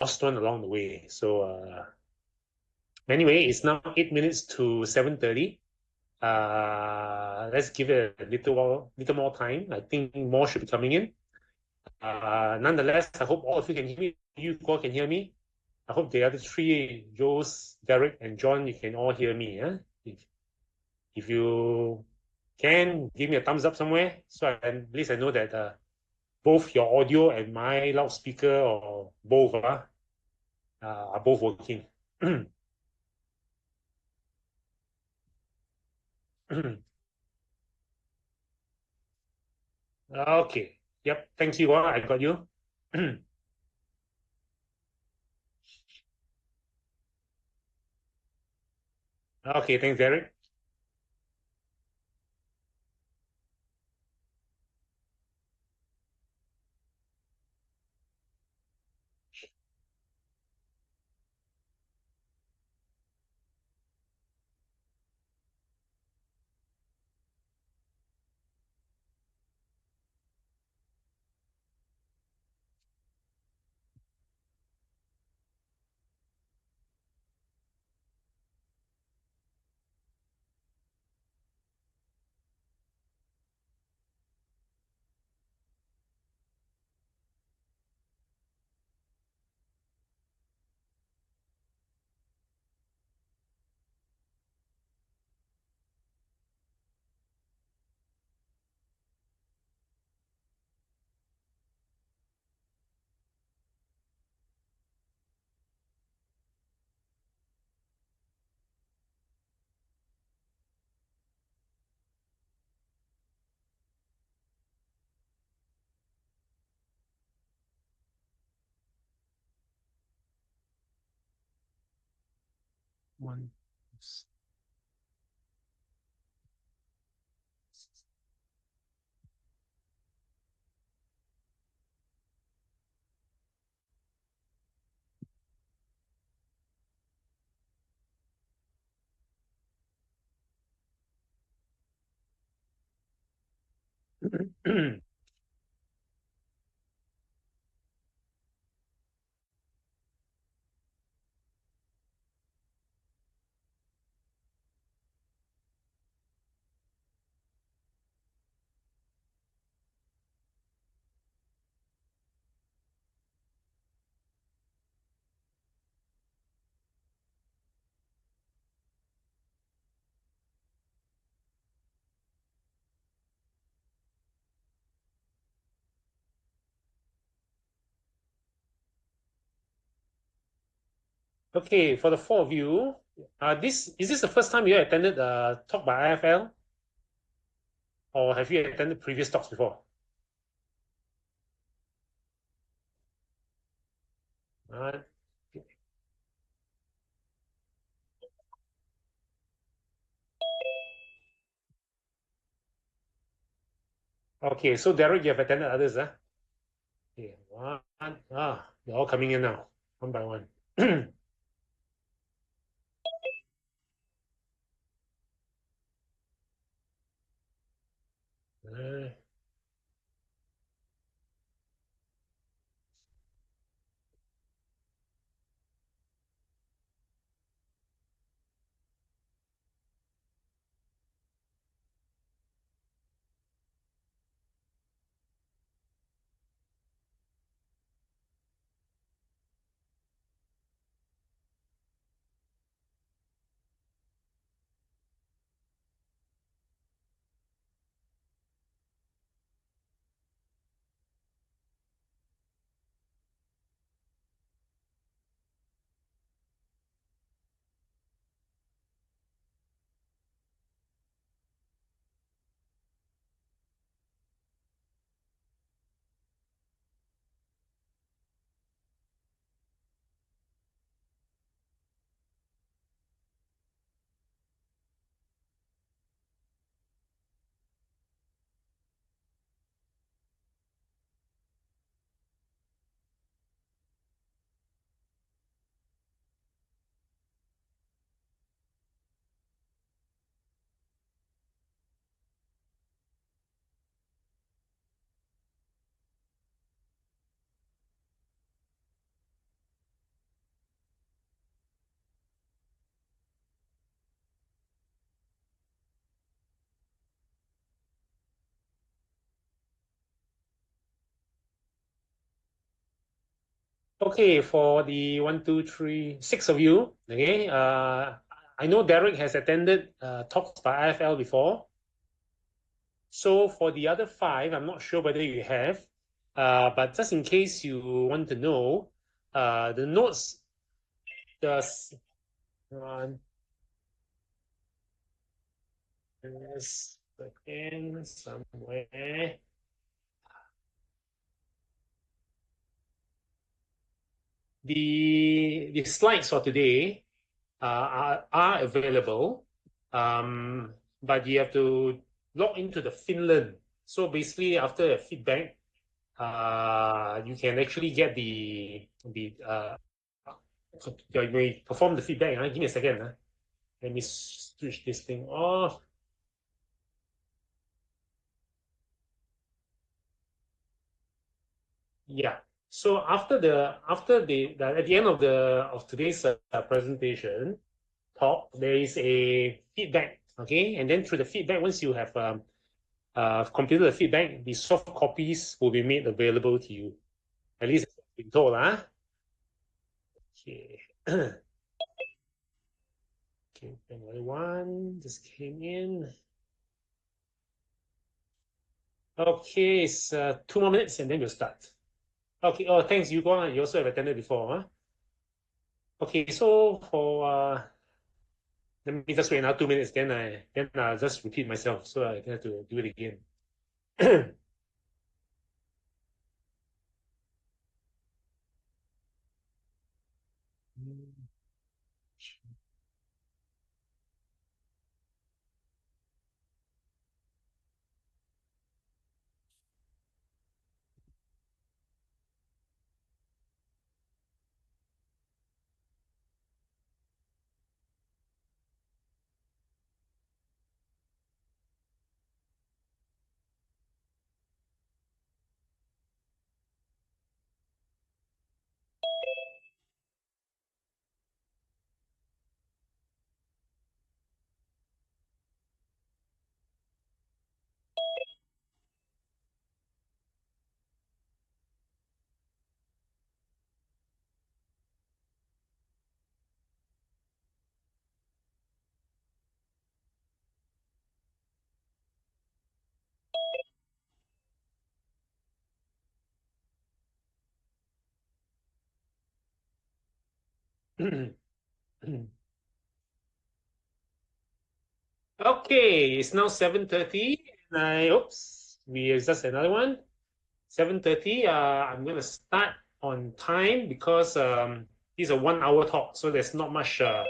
lost one along the way. So anyway, it's now 8 minutes to 7:30. Let's give it a little more time. I think more should be coming in. Nonetheless, I hope all of you can hear me. You all can hear me. I hope the other three, Jules, Derek, and John, you can all hear me. If you can, give me a thumbs up somewhere so at least I know that both your audio and my loudspeaker or both are both working. Okay. Yep. Thank you. I got you. Okay. Thanks, Derek. One. Okay, for the four of you, this is this the first time you attended a talk by IFL, or have you attended previous talks before? Uh, okay, so Derek, you have attended others, huh? Okay, they're all coming in now, one by one. Uh, Okay, for the one, two, three, six of you, okay. I know Derek has attended talks by IFL before. So for the other five, I'm not sure whether you have, but just in case you want to know, the notes, the one, again somewhere. The slides for today are available, but you have to log into the Finland. So basically, after a feedback, you can actually get the you may perform the feedback. Give me a second. Let me switch this thing off. Yeah. So after the at the end of today's presentation talk, there is a feedback. Okay, and then through the feedback, once you have completed the feedback, the soft copies will be made available to you. At least that's what I've been told. Okay. Okay, another one just came in. Okay, it's 2 more minutes and then we'll start. Okay, oh, thanks, you go. You also have attended before, huh? Okay, so for let me just wait another 2 minutes, then I'll just repeat myself, so I have to do it again. Okay, it's now 7:30, and we just another one. 7:30. I'm gonna start on time because this is a 1 hour talk, so there's not a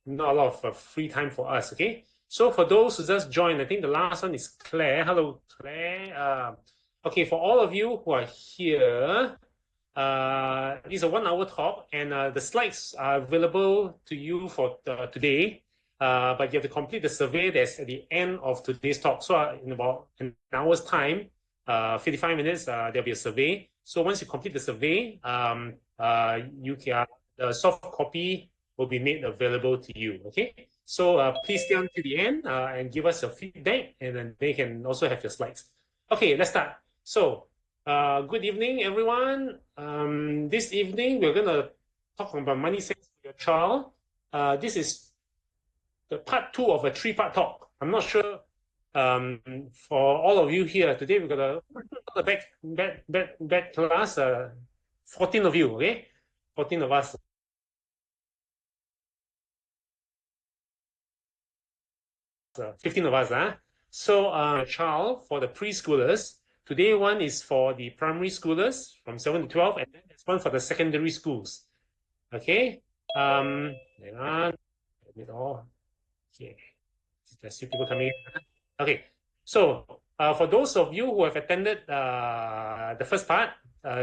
lot of free time for us. Okay, so for those who just joined, I think the last one is Claire. Hello, Claire. Okay, for all of you who are here, it's a 1 hour talk, and the slides are available to you for today. But you have to complete the survey that's at the end of today's talk. So in about an hour's time, 55 minutes, there'll be a survey. So once you complete the survey, you can the soft copy will be made available to you. Okay. So please stay on to the end and give us your feedback, and then they can also have your slides. Okay, let's start. So good evening, everyone. This evening, we're going to talk about money sense for your child. This is the part two of a three-part talk. I'm not sure for all of you here today, we're going to back class, 14 of you, okay? 14 of us. 15 of us. So child for the preschoolers. Today one is for the primary schoolers from 7 to 12, and then there's one for the secondary schools. Okay. Hang on. Admit all. Okay. There's still people coming in. Okay. So for those of you who have attended the first part,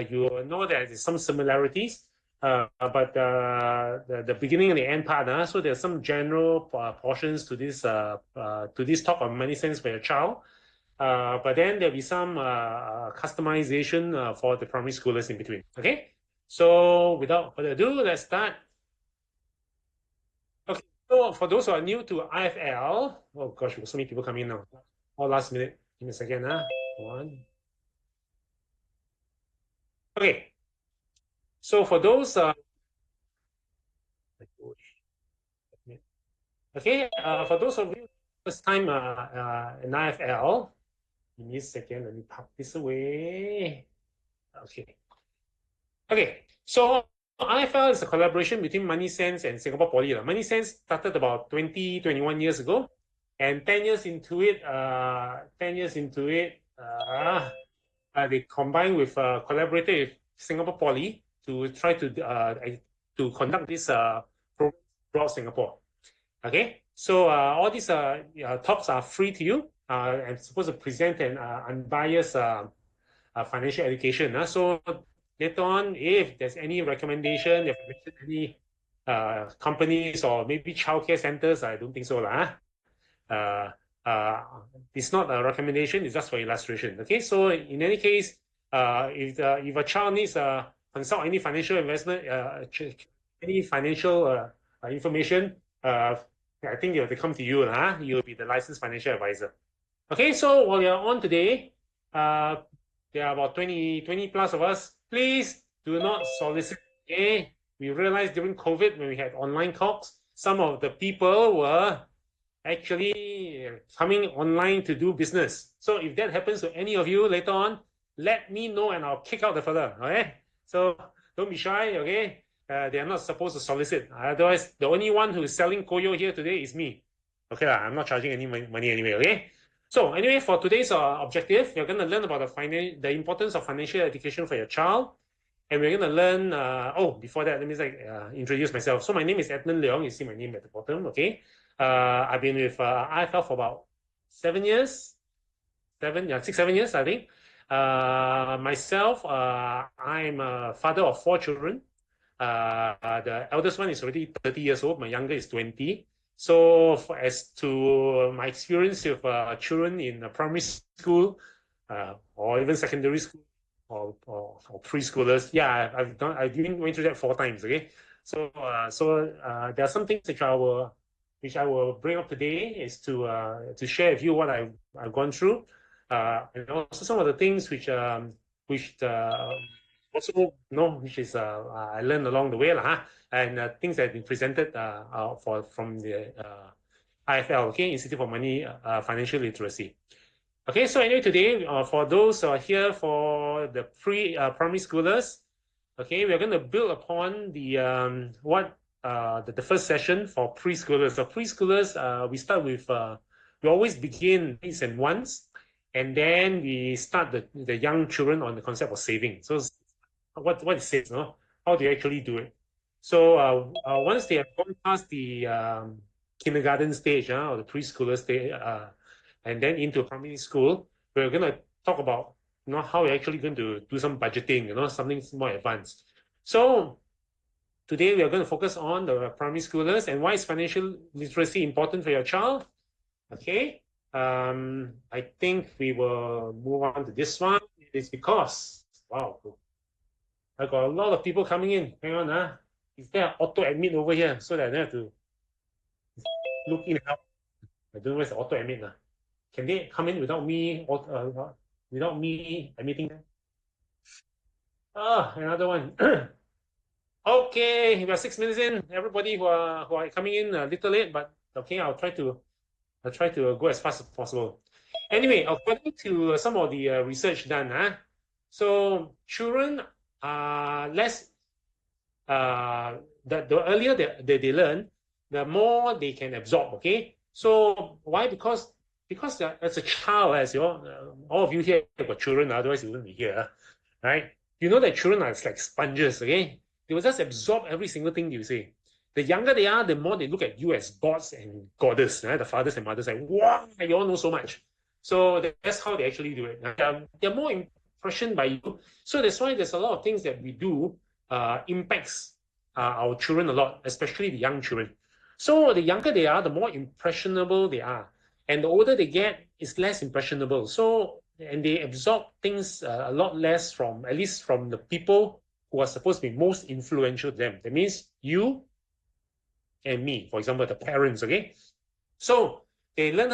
you know there is some similarities. But the beginning and the end part, so there's some general portions to this talk on money sense for your child. But then there'll be some customization for the primary schoolers in between. Okay, so without further ado, let's start. Okay, so for those who are new to IFL, oh gosh, so many people coming in now. All last minute. Give me a second. One. Okay. So for those, okay, for those of you first time in IFL, give me a second, let me pop this away. Okay. Okay, so IFL is a collaboration between moneysense and Singapore Poly. Moneysense started about 21 years ago, and 10 years into it, they combined with collaborated with Singapore Poly to try to conduct this program throughout Singapore. Okay, so all these talks are free to you. I'm supposed to present an unbiased financial education. So later on, if there's any recommendation, if any companies or maybe childcare centers, I don't think so. Uh, uh, it's not a recommendation, it's just for illustration. Okay, so in any case, if a child needs consult any financial investment, any financial information, I think they have to come to you. You'll be the licensed financial advisor. Okay, so while you're on today, there are about 20 plus of us. Please do not solicit. Okay? We realized during COVID, when we had online talks, some of the people were actually coming online to do business. So if that happens to any of you later on, let me know and I'll kick out the fella. Okay? So don't be shy. Okay? They are not supposed to solicit. Otherwise, the only one who is selling Koyo here today is me. Okay, I'm not charging any money anyway. Okay? So anyway, for today's objective, you're going to learn about the importance of financial education for your child. And we're going to learn, before that, let me introduce myself. So my name is Edmund Leong. You see my name at the bottom, okay? I've been with IFL for about 7 years. 6, 7 years, I think. Myself, I'm a father of 4 children. The eldest one is already 30 years old. My younger is 20. So as to my experience with children in primary school or even secondary school or preschoolers, yeah, I've been went through that 4 times. Okay, so there are some things which I will bring up today is to share with you what I've gone through, and also some of the things which also which is I learned along the way and things that have been presented from the IFL, okay, Institute for Money Financial Literacy. Okay, so anyway, today for those here for the primary schoolers, okay, we're going to build upon the the first session for preschoolers. So preschoolers, we start with we always begin needs and wants, and then we start the young children on the concept of saving. So what it says, how do you actually do it? So once they have gone past the kindergarten stage or the preschooler stage, and then into primary school, we're going to talk about how you're actually going to do some budgeting, something more advanced. So today we are going to focus on the primary schoolers and why is financial literacy important for your child. Okay, I think we will move on to this one. It's because, wow, I got a lot of people coming in. Hang on, is there an auto admit over here so that I don't have to look in and out? I don't know where's the auto admit. Can they come in without me admitting them? Another one. Okay, we are 6 minutes in. Everybody who are coming in a little late, but okay, I'll try to go as fast as possible. Anyway, according to some of the research done, so children are less. The earlier they learn, the more they can absorb. Okay, so why? Because as a child, as all of you here have got children, otherwise you wouldn't be here, right? You know that children are like sponges. Okay, they will just absorb every single thing you say. The younger they are, the more they look at you as gods and goddess. Right? The fathers and mothers like, wow, you all know so much. So that's how they actually do it. They're more impressioned by you. So that's why there's a lot of things that we do impacts our children a lot, especially the young children. So the younger they are, the more impressionable they are. And the older they get, it's less impressionable. So, and they absorb things a lot less at least from the people who are supposed to be most influential to them. That means you and me, for example, the parents, okay? So they learn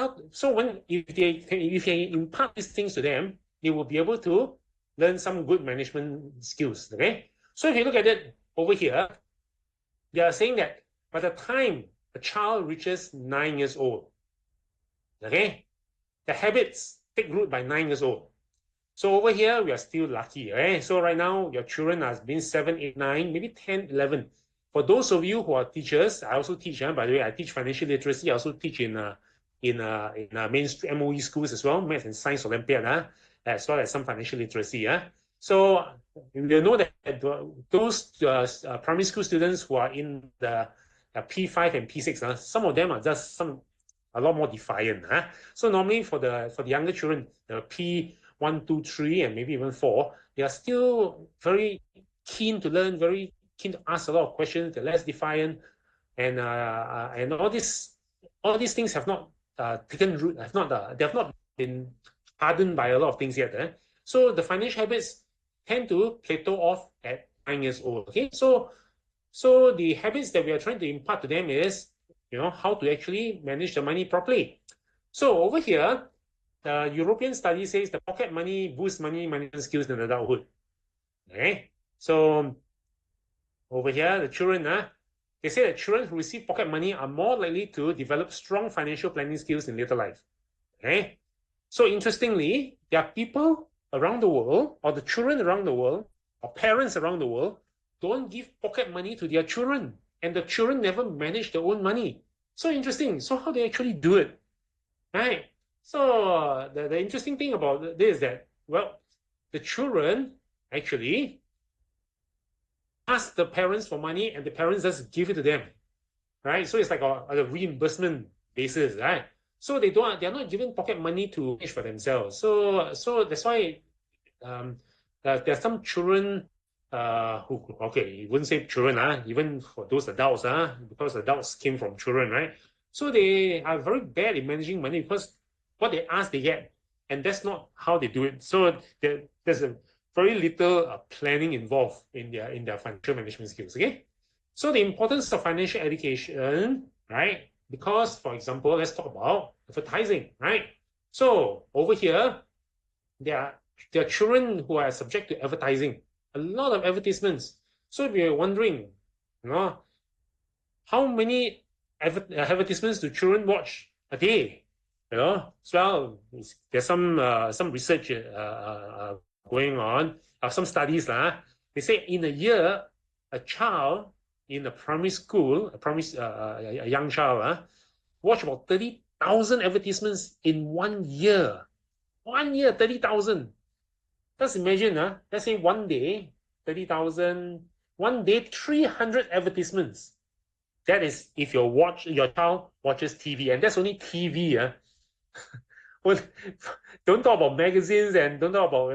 if they impart these things to them, they will be able to learn some good management skills, okay? So if you look at it over here, they are saying that by the time a child reaches 9 years old, okay, the habits take root by 9 years old. So over here, we are still lucky, right? So right now, your children are being 7, 8, 9, maybe 10, 11. For those of you who are teachers, I also teach, by the way, I teach financial literacy. I also teach in mainstream MOE schools as well, Math and Science Olympiad, as well as some financial literacy. So you know that those primary school students who are in the P5 and P6, some of them are just a lot more defiant. So normally for the younger children, the P1, 2, 3, and maybe even 4, they are still very keen to learn, very keen to ask a lot of questions. They're less defiant, and all these things have not taken root. They have not been hardened by a lot of things yet. So the financial habits tend to plateau off at 9 years old. Okay, so the habits that we are trying to impart to them is, how to actually manage the money properly. So over here, the European study says the pocket money boosts money management skills in adulthood. Okay, so over here, the children, they say that children who receive pocket money are more likely to develop strong financial planning skills in later life. Okay, so interestingly, there are people around the world, or the children around the world, or parents around the world, don't give pocket money to their children, and the children never manage their own money. So interesting. So how they actually do it, right? So the interesting thing about this is that, well, the children actually ask the parents for money, and the parents just give it to them, right? So it's like a reimbursement basis, right? So they're not giving pocket money to manage for themselves. So that's why there are some children who, okay, you wouldn't say children, even for those adults, because adults came from children, right? So they are very bad in managing money because what they ask, they get, and that's not how they do it. So there's a very little planning involved in their financial management skills. Okay, so the importance of financial education, right? Because, for example, let's talk about advertising, right? So over here, there are children who are subject to advertising, a lot of advertisements. So if you're wondering, how many advertisements do children watch a day? So there's some research going on, some studies. They say in a year, a child in a primary school, a young child, watch about 30,000 advertisements in 1 year. 1 year, 30,000. Just imagine, let's say one day, 30,000, one day, 300 advertisements. That is if your child watches TV, and that's only TV. Well, don't talk about magazines and don't talk about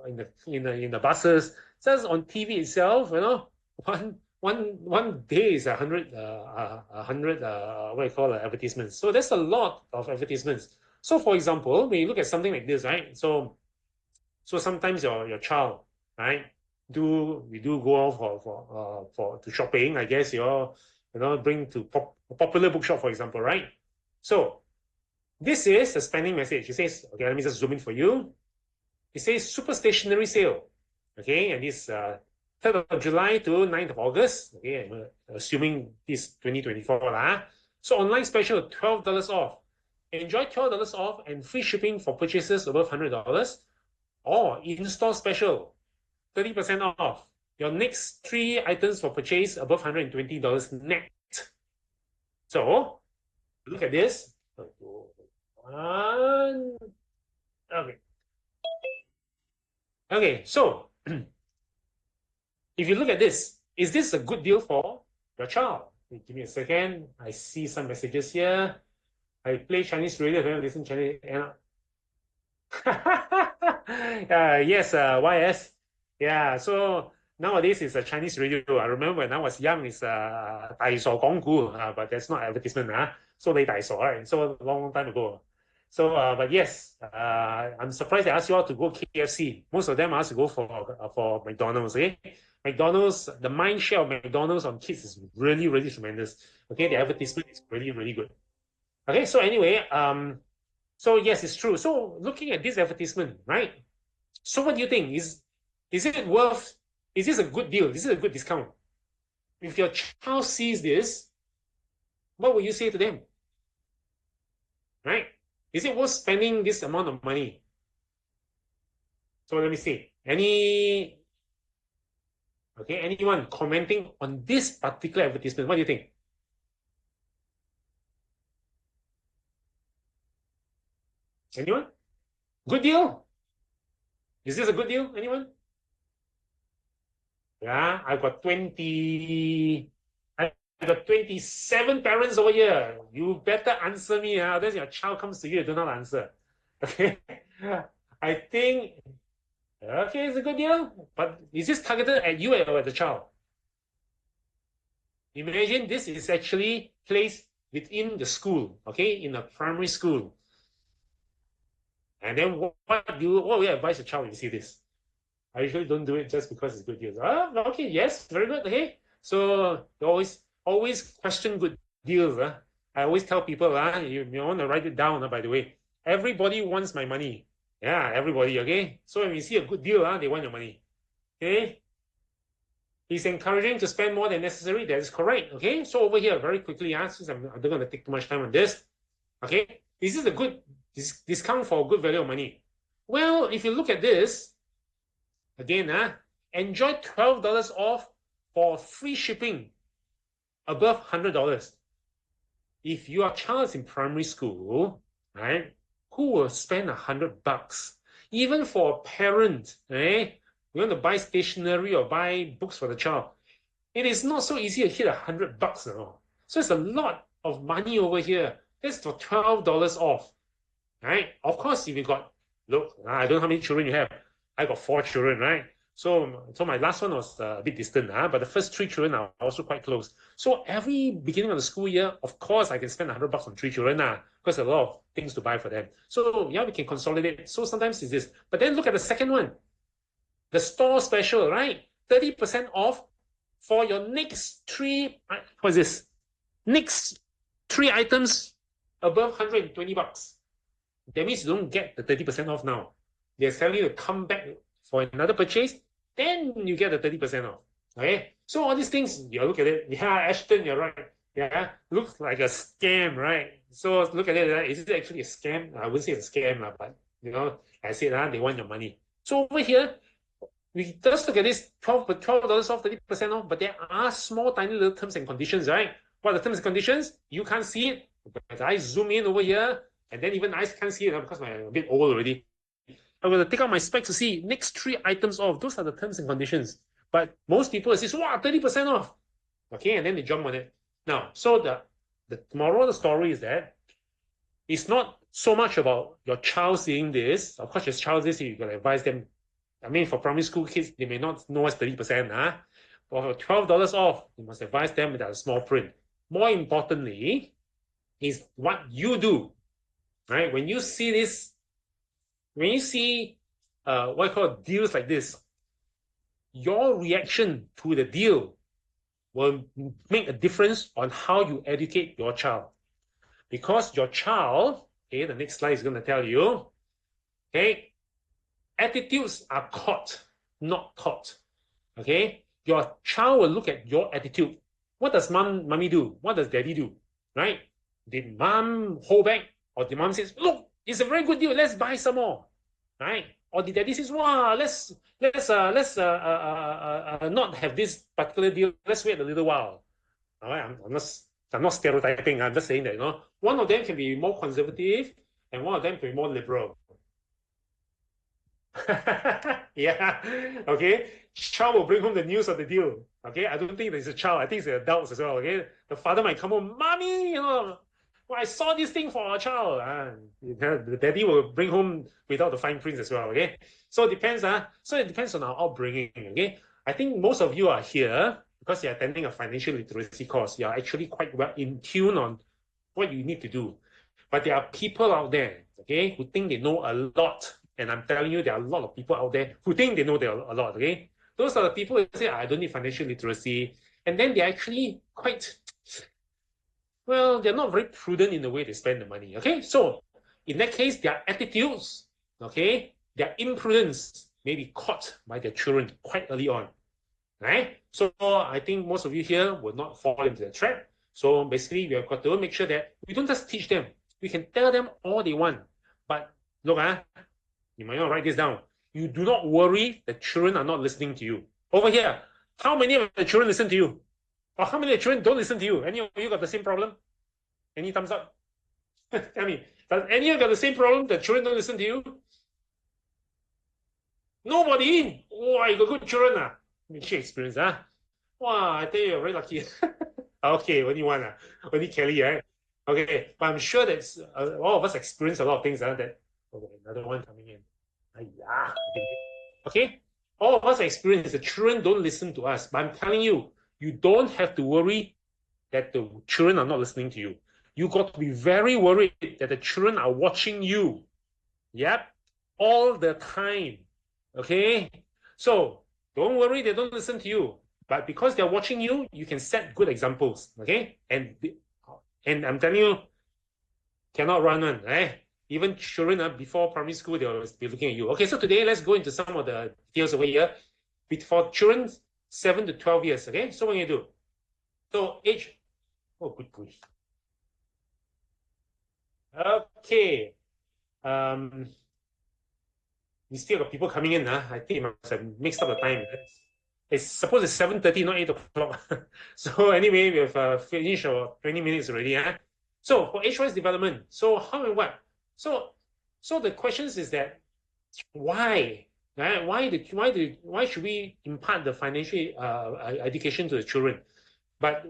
in the buses. Just on TV itself, one day is 100 what do you call advertisements. So that's a lot of advertisements. So for example, when you look at something like this, right? So sometimes your child, right? We do go out for to shopping. I guess bring to a popular bookshop, for example, right? So this is a spending message. It says, okay, let me just zoom in for you. It says super stationery sale. Okay, and this 3rd of July to 9th of August. Okay, I'm assuming this 2024. So online special, $12 off. Enjoy $12 off and free shipping for purchases above $100. Or in-store special, 30% off. Your next 3 items for purchase above $120 net. So look at this. Okay. Okay, so if you look at this, is this a good deal for your child? Give me a second. I see some messages here. I play Chinese radio, I don't listen Chinese. Yes, YS. Yeah, so nowadays it's a Chinese radio. I remember when I was young, it's 大傻廣故, but that's not advertisement. So 你大傻, right? So long time ago. So, but yes, I'm surprised they asked you all to go KFC. Most of them asked to go for McDonald's. Okay, McDonald's, the mind share of McDonald's on kids is really, really tremendous. Okay, the advertisement is really, really good. Okay, so anyway, so yes, it's true. So looking at this advertisement, right? So what do you think? Is it worth Is this a good deal? This is a good discount. If your child sees this, what will you say to them? Right? Is it worth spending this amount of money? So let me see. Anyone commenting on this particular advertisement? What do you think? Anyone? Good deal? Is this a good deal? Anyone? Yeah, I got 27 parents over here. You better answer me. Otherwise your child comes to you, you do not answer. Okay. I think okay, it's a good deal. But is this targeted at you or at the child? Imagine this is actually placed within the school, okay, in a primary school. And then what will you advise the child when you see this? I usually don't do it just because it's good deals. Okay, yes, very good. Okay. So always question good deals. I always tell people, you want to write it down, by the way. Everybody wants my money. Yeah, everybody, okay? So when you see a good deal, they want your money. Okay? He's encouraging to spend more than necessary. That is correct. Okay. So over here, very quickly, since I'm not going to take too much time on this. Okay. This is a good discount for a good value of money. Well, if you look at this, again, enjoy $12 off for free shipping above $100. If your child is in primary school, right, who will spend $100? Even for a parent, right? You want to buy stationery or buy books for the child. It is not so easy to hit $100, you know. So it's a lot of money over here. That's for $12 off, right? Of course, if you got, look, I don't know how many children you have. I got 4 children, right? So my last one was a bit distant, but the first 3 children are also quite close. So every beginning of the school year, of course, I can spend $100 on 3 children, because a lot of things to buy for them. So yeah, we can consolidate. So sometimes it's this. But then look at the second one. The store special, right? 30% off for your next 3, what is this? Next 3 items above $120. That means you don't get the 30% off now. They're telling you to come back for another purchase, then you get the 30% off. Okay? So all these things, you look at it. Yeah, Ashton, you're right. Yeah, looks like a scam, right? So look at it. Is it actually a scam? I wouldn't say it's a scam, but I said they want your money. So over here, we just look at this $12 off, 30% off, but there are small, tiny little terms and conditions, right? What are the terms and conditions? You can't see it. But I zoom in over here, and then even I can't see it because I'm a bit old already. I'm going to take out my specs to see next 3 items off. Those are the terms and conditions. But most people say, wow, 30% off. Okay, and then they jump on it. Now, so the moral of the story is that it's not so much about your child seeing this. Of course, your child sees it, you got to advise them. I mean, for primary school kids, they may not know what's 30%. But for $12 off, you must advise them with a small print. More importantly, is what you do. Right? When you see this, when you see what I call deals like this, your reaction to the deal will make a difference on how you educate your child. Because your child, okay, the next slide is going to tell you, okay, attitudes are caught, not taught. Okay? Your child will look at your attitude. What does mommy do? What does daddy do? Right? Did mom hold back? Or the mom says, look, it's a very good deal, let's buy some more. Right? Or the daddy says, wow, let's not have this particular deal. Let's wait a little while. All right? I'm not stereotyping. I'm just saying that one of them can be more conservative and one of them can be more liberal. Yeah. Okay. Child will bring home the news of the deal. Okay. I don't think there's a child. I think it's the adults as well. Okay. The father might come home, mommy, well, I saw this thing for our child. The daddy will bring home without the fine prints as well. Okay. So it depends. So it depends on our upbringing. Okay. I think most of you are here because you're attending a financial literacy course. You're actually quite well in tune on what you need to do. But there are people out there, okay, who think they know a lot. And I'm telling you, there are a lot of people out there who think they know a lot, okay? Those are the people who say, I don't need financial literacy. And then they're actually quite, well, they're not very prudent in the way they spend the money, okay? So in that case, their attitudes, okay, their imprudence may be caught by their children quite early on. right? So I think most of you here will not fall into the trap. So basically, we have got to make sure that we don't just teach them. We can tell them all they want. But look, you might not write this down. You do not worry the children are not listening to you. Over here, how many of the children listen to you? Or how many of the children don't listen to you? Any of you got the same problem? Any thumbs up? Tell me, does any of you got the same problem? The children don't listen to you? Nobody? Wow, you got good children, ah. She experience, Wow, I tell you, you're very lucky. Okay, only one, only Kelly, right? Okay, but I'm sure that all of us experience a lot of things, that, okay, another one coming in. Yeah. Okay, all of us experience the children don't listen to us, but I'm telling you, you don't have to worry that the children are not listening to you. You got to be very worried that the children are watching you. Yep, all the time. Okay, so don't worry, they don't listen to you. But because they're watching you, you can set good examples. Okay, and I'm telling you, cannot run one, right? Even children before primary school, they'll be looking at you. Okay, so today let's go into some of the details over here. For children 7 to 12 years, okay? So what are you do? So age, oh, good grief. Okay. We still got people coming in. I think it must have mixed up the time. It's supposed it's 7:30, not 8 o'clock. So anyway, we have finished our 20 minutes already. So for age-wise development, so how and what? So the questions is that why? Right? Why should we impart the financial education to the children? But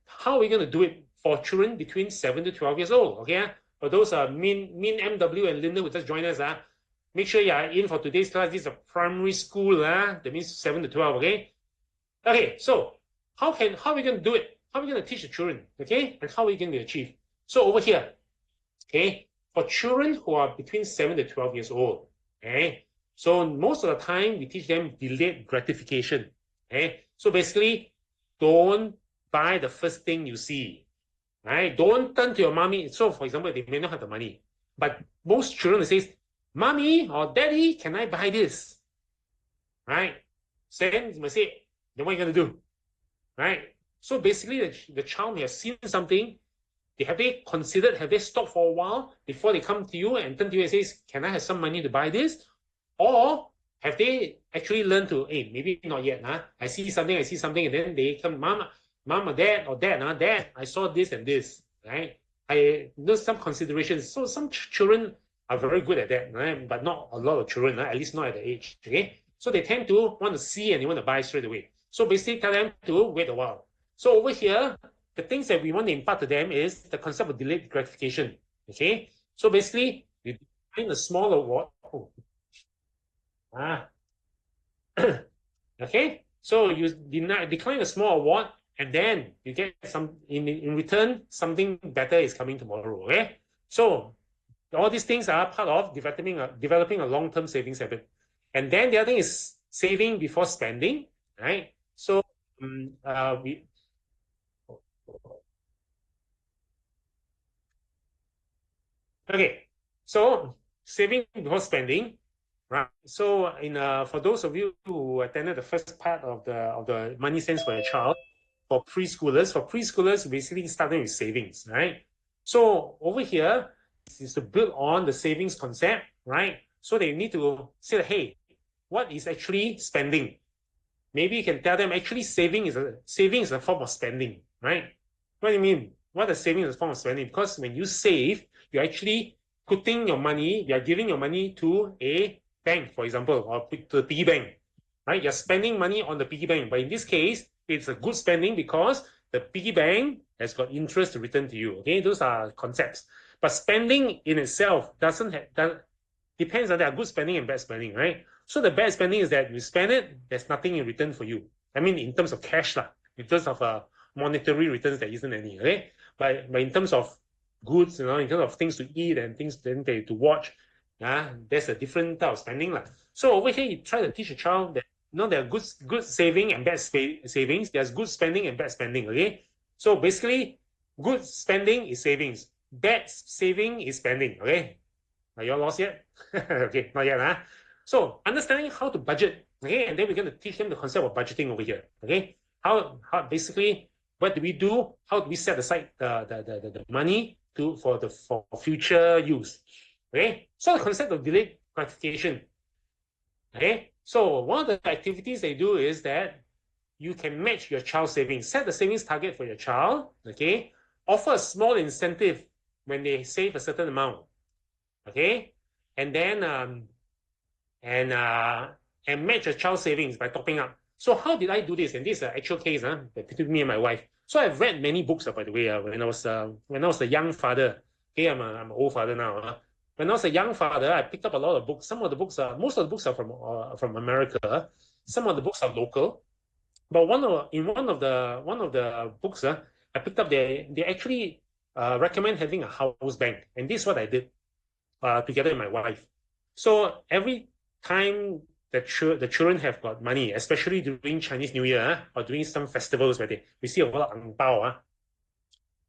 how are we going to do it for children between 7 to 12 years old? Okay. For those Min MW and Linda who just joined us, make sure you are in for today's class. This is a primary school, that means 7 to 12, okay? Okay, so how are we going to do it? How are we going to teach the children, okay? And how are we going to achieve? So over here, okay, for children who are between 7 to 12 years old, okay? So most of the time, we teach them delayed gratification, okay? So basically, don't buy the first thing you see, right? Don't turn to your mommy. So for example, they may not have the money, but most children say, "Mommy or Daddy, can I buy this?" Right? Then you must say, then what are you going to do? Right? So basically, the child may have seen something. Have they stopped for a while before they come to you and turn to you and says, "Can I have some money to buy this?" Or have they actually learned to, hey, maybe not yet, I see something, and then they come, Mom or Dad, Dad, I saw this and this, right? There's some considerations. So some children are very good at that, right? But not a lot of children, at least not at the age, okay? So they tend to want to see and they want to buy straight away. So basically tell them to wait a while. So over here, the things that we want to impart to them is the concept of delayed gratification, okay? So basically, we define a small award. Okay, so you decline a small award, and then you get in return, something better is coming tomorrow. Okay, so all these things are part of developing a long-term savings habit. And then the other thing is saving before spending, right? So okay, so saving before spending, right? So for those of you who attended the first part of the money sense for your child, for preschoolers, basically starting with savings, right? So over here is to build on the savings concept, right? So they need to say, hey, what is actually spending? Maybe you can tell them actually saving is a form of spending, right? What do you mean? What is saving is a form of spending? Because when you save, you're actually putting your money, you're giving your money to a bank, for example, or to a piggy bank, right? You're spending money on the piggy bank. But in this case, it's a good spending because the piggy bank has got interest to return to you. Okay, those are concepts. But spending in itself depends on there are good spending and bad spending, right? So the bad spending is that you spend it, there's nothing in return for you. I mean, in terms of cash, in terms of monetary returns, there isn't any, okay? But in terms of goods, in terms of things to eat and things to watch, there's a different type of spending. So over here, you try to teach a child that there are good saving and bad savings. There's good spending and bad spending, okay? So basically, good spending is savings. Bad saving is spending, okay? Are you all lost yet? Okay, not yet, So understanding how to budget Okay, and then we're going to teach them the concept of budgeting over here. Okay, how basically what do we do? How do we set aside the money for future use? Okay, so the concept of delayed gratification. Okay, so one of the activities they do is that you can match your child's savings. Set the savings target for your child. Okay, offer a small incentive when they save a certain amount. Okay, and then and match your child savings by topping up. So how did I do this? And this is an actual case between me and my wife. So I've read many books, by the way, when I was a young father. Okay, I'm an old father now. When I was a young father, I picked up a lot of books. Some of the books are most of the books are from America. Some of the books are local. But in one of the books, I picked up they actually recommend having a house bank, and this is what I did together with my wife. So every time the children have got money, especially during Chinese New Year or during some festivals where we see a lot of ang bao.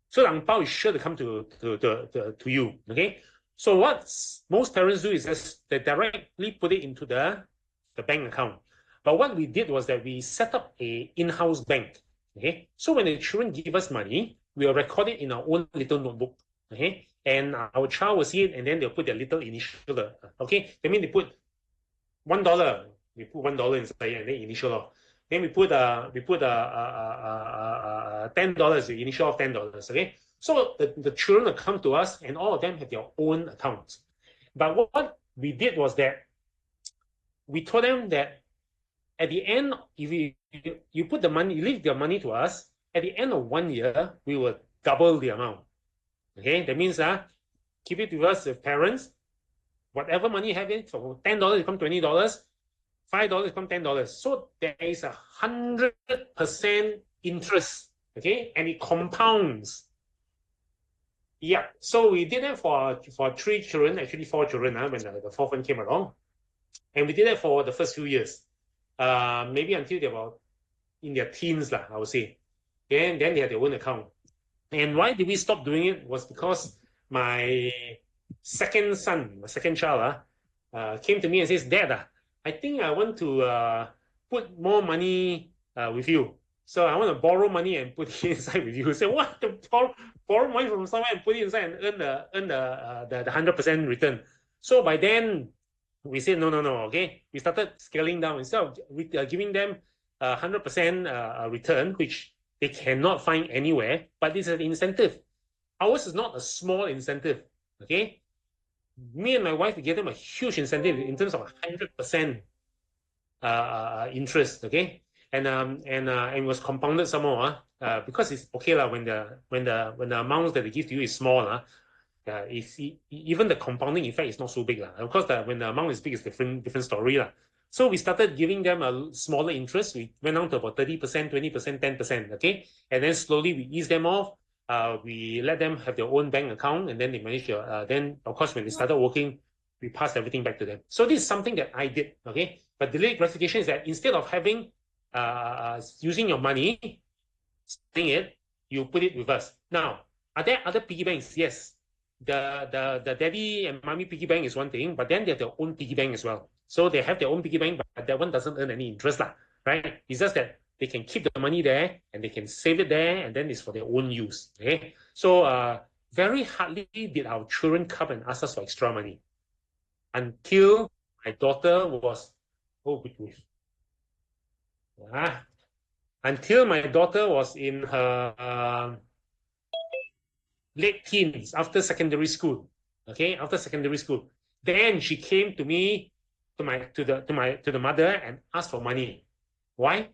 So the ang bao is sure to come to you. Okay. So what most parents do is just they directly put it into the bank account. But what we did was that we set up a in-house bank. Okay. So when the children give us money, we will record it in our own little notebook. Okay. And our child will see it, and then they'll put their little initial. Okay. That means they put $1. We put $1 inside and then initial. Then we put $10, the initial of $10. Okay. So the children will come to us, and all of them have their own accounts. But what we did was that we told them that at the end, if you put the money, you leave your money to us, at the end of 1 year, we will double the amount. Okay, that means keep it to us with parents. Whatever money you have in, so $10 become $20, $5 become $10. So there is 100% interest. Okay, and it compounds. Yeah, so we did that for 3 children, actually 4 children, when the fourth one came along, and we did that for the first few years, maybe until they were in their teens, I would say. And then they had their own account. And why did we stop doing it was because my second son, my second child, came to me and says, Dad, I think I want to put more money with you. So I want to borrow money and put it inside with you. I said, what? To borrow money from someone and put it inside and earn the 100% return. So by then, we said, no, okay? We started scaling down. Instead of giving them 100% return, which they cannot find anywhere, but this is an incentive. Ours is not a small incentive, okay? Me and my wife, we gave them a huge incentive in terms of 100% interest, okay? And it was compounded some more, because it's okay when the amounts that they give to you is small, even the compounding effect is not so big. Of course, when the amount is big, it's different story. So we started giving them a smaller interest. We went down to about 30%, 20%, 10%, okay? And then slowly we ease them off. We let them have their own bank account, and then they manage then of course, when they started working, we passed everything back to them. So this is something that I did, okay? But delayed gratification is that instead of having, using your money, spending it, you put it with us. Now, are there other piggy banks? Yes. The daddy and mommy piggy bank is one thing, but then they have their own piggy bank as well. So they have their own piggy bank, but that one doesn't earn any interest, right? It's just that they can keep the money there and they can save it there, and then it's for their own use. Okay, so very hardly did our children come and ask us for extra money until my daughter was until my daughter was in her late teens, after secondary school. Okay, after secondary school, then she came to me, to the mother, and asked for money. Why?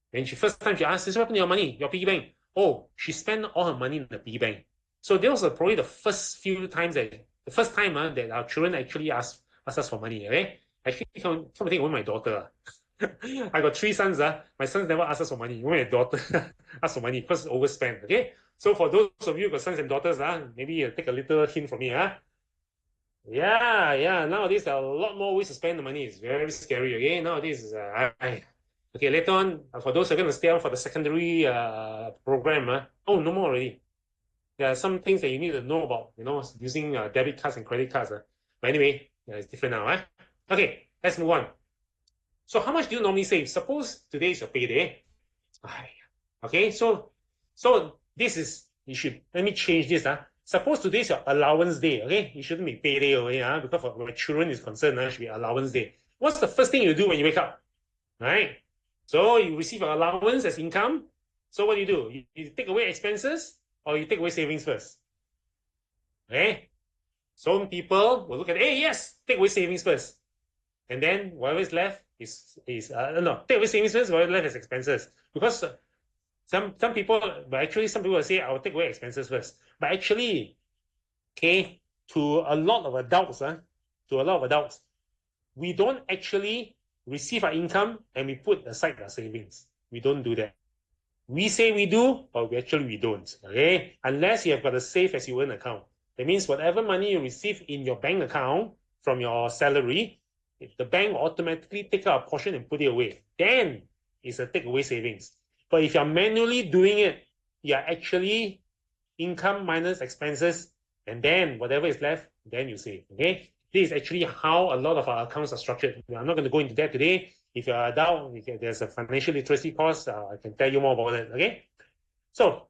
When first time she asked, "What happened to your money, your piggy bank?" Oh, she spent all her money in the piggy bank. So that was probably the first time that our children actually asked us for money. Okay, actually, come to think, my daughter. I got 3 sons. My sons never asked us for money. Only my daughter asked for money because overspent. Okay, so for those of you who got sons and daughters, maybe take a little hint from me. Yeah. Nowadays, there are a lot more ways to spend the money. It's very scary. Okay, nowadays, okay, later on, for those who are going to stay on for the secondary program, oh, no more already. There are some things that you need to know about, using debit cards and credit cards. But anyway, it's different now. Okay, let's move on. So how much do you normally save? Suppose today is your payday. Okay, so this is, you should, let me change this. Suppose today is your allowance day. Okay, it shouldn't be payday away, because for where children is concerned, it should be allowance day. What's the first thing you do when you wake up? Right? So you receive your allowance as income. So what do? You take away expenses or you take away savings first? Okay. Some people will look at, hey, yes, take away savings first. And then whatever is left is no, take away savings first, whatever left is expenses. Because some people, but actually some people will say, I'll take away expenses first. But actually, okay, to a lot of adults, we don't actually receive our income and we put aside our savings. We don't do that. We say we do, but we don't. Okay, unless you have got a save as you earn account. That means whatever money you receive in your bank account from your salary, the bank will automatically take out a portion and put it away. Then it's a take away savings. But if you're manually doing it, you're actually income minus expenses, and then whatever is left, then you save. Okay, this is actually how a lot of our accounts are structured. I'm not going to go into that today. If you're a adult, there's a financial literacy course. I can tell you more about it. Okay, so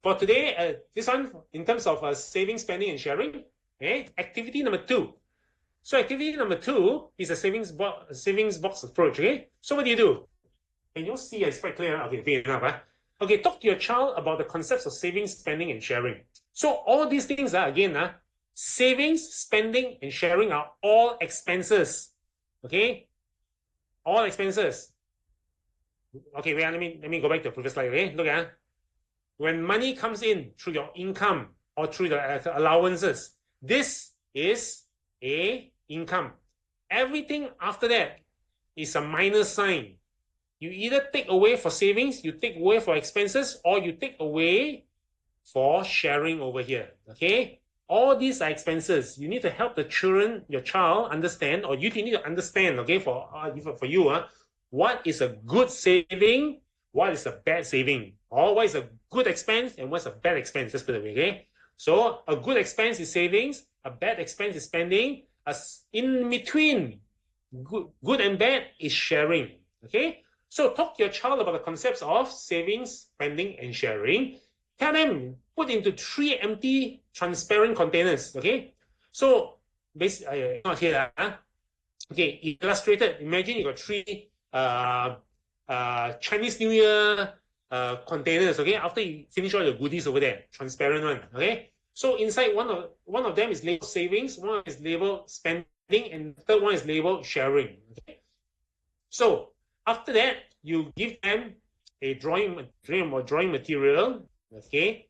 for today, this one in terms of saving, spending, and sharing. Okay, activity number 2. So activity number 2 is a savings box approach. Okay, so what do? Can you see? It's quite clear. Okay, fair enough. Okay, talk to your child about the concepts of saving, spending, and sharing. So all these things are, again, savings, spending, and sharing are all expenses. Okay, all expenses. Okay, wait, let me go back to the previous slide. Okay, look at when money comes in through your income or through the allowances, this is a income. Everything after that is a minus sign. You either take away for savings, you take away for expenses, or you take away for sharing over here. Okay, all these are expenses. You need to help your child understand, or you need to understand. Okay, for you, what is a good saving, what is a bad saving, or what is a good expense and what's a bad expense. Just put it away. Okay, so a good expense is savings, a bad expense is spending. In between good and bad is sharing. Okay. So talk to your child about the concepts of savings, spending, and sharing. Tell them, put into 3 empty, transparent containers. Okay. So basically, not here. Okay, illustrated. Imagine you got 3 Chinese New Year containers. Okay, after you finish all your goodies over there, transparent one. Okay. So inside one of them is labeled savings, one is labeled spending, and the third one is labeled sharing. Okay. So after that, you give them a drawing material. Okay.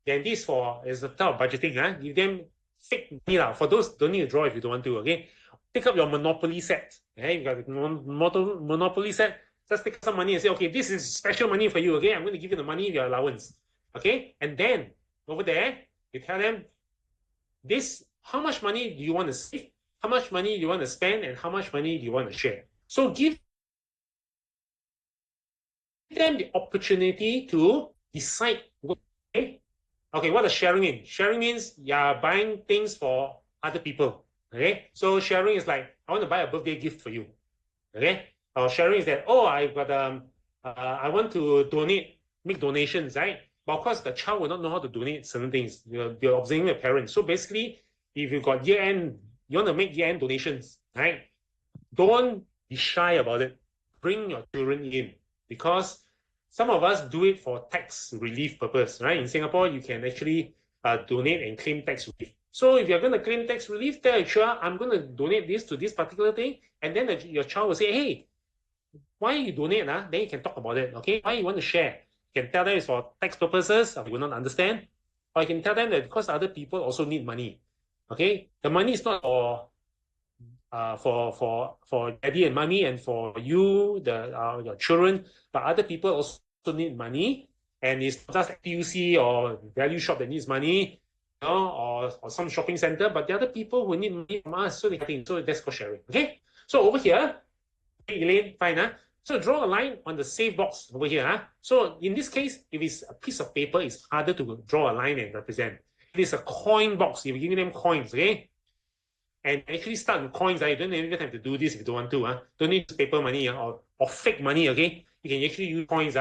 Then this is the type of budgeting. Give them fake money. For those, don't need to draw if you don't want to. Okay. Pick up your Monopoly set. Okay, you got a Monopoly set. Just take some money and say, okay, this is special money for you. Okay, I'm going to give you the money, your allowance. Okay, and then over there, you tell them this: how much money do you want to save? How much money do you want to spend? And how much money do you want to share? So give them the opportunity to decide. Okay, what does sharing mean? Sharing means you're buying things for other people. Okay, so sharing is like, I want to buy a birthday gift for you. Okay, or sharing is that, oh, I've got I want to make donations, right? But of course, the child will not know how to donate certain things. You're observing the parents. So basically, if you've got year-end, you want to make year-end donations, right? Don't be shy about it. Bring your children in, because some of us do it for tax relief purpose, right? In Singapore, you can actually donate and claim tax relief. So if you're going to claim tax relief, tell your child, I'm going to donate this to this particular thing, and then your child will say, hey, why you donate? Then you can talk about it. Okay, why you want to share? You can tell them it's for tax purposes, or you will not understand. Or you can tell them that because other people also need money. Okay, the money is not for daddy and mommy and for you, your children, but other people also need money, and it's not just TUC or value shop that needs money, or some shopping center, but the other people who need money from us. So that's called sharing. Okay, so over here, Elaine, fine. So draw a line on the save box over here. So in this case, if it's a piece of paper, it's harder to draw a line and represent. If it's a coin box, you're giving them coins. Okay. and actually start with coins. You don't even have to do this if you don't want to. Don't need paper money or fake money. Okay, you can actually use coins.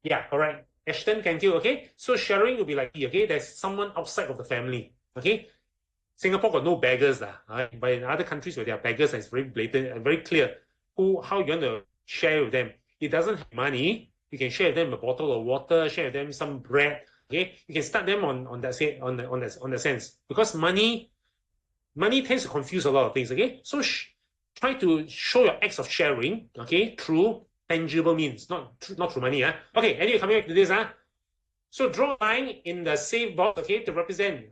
Yeah, correct. Ashton, thank you. Okay, so sharing will be like, okay, there's someone outside of the family. Okay, Singapore got no beggars, but in other countries where there are beggars, it's very blatant and very clear how you want to share with them. It doesn't have money. You can share with them a bottle of water, share with them some bread. Okay, you can start them on that say on the sense, because money tends to confuse a lot of things. Okay, so try to show your acts of sharing. Okay, through tangible means, not through money. Okay, anyway, coming back to this. So draw a line in the safe box. Okay, to represent.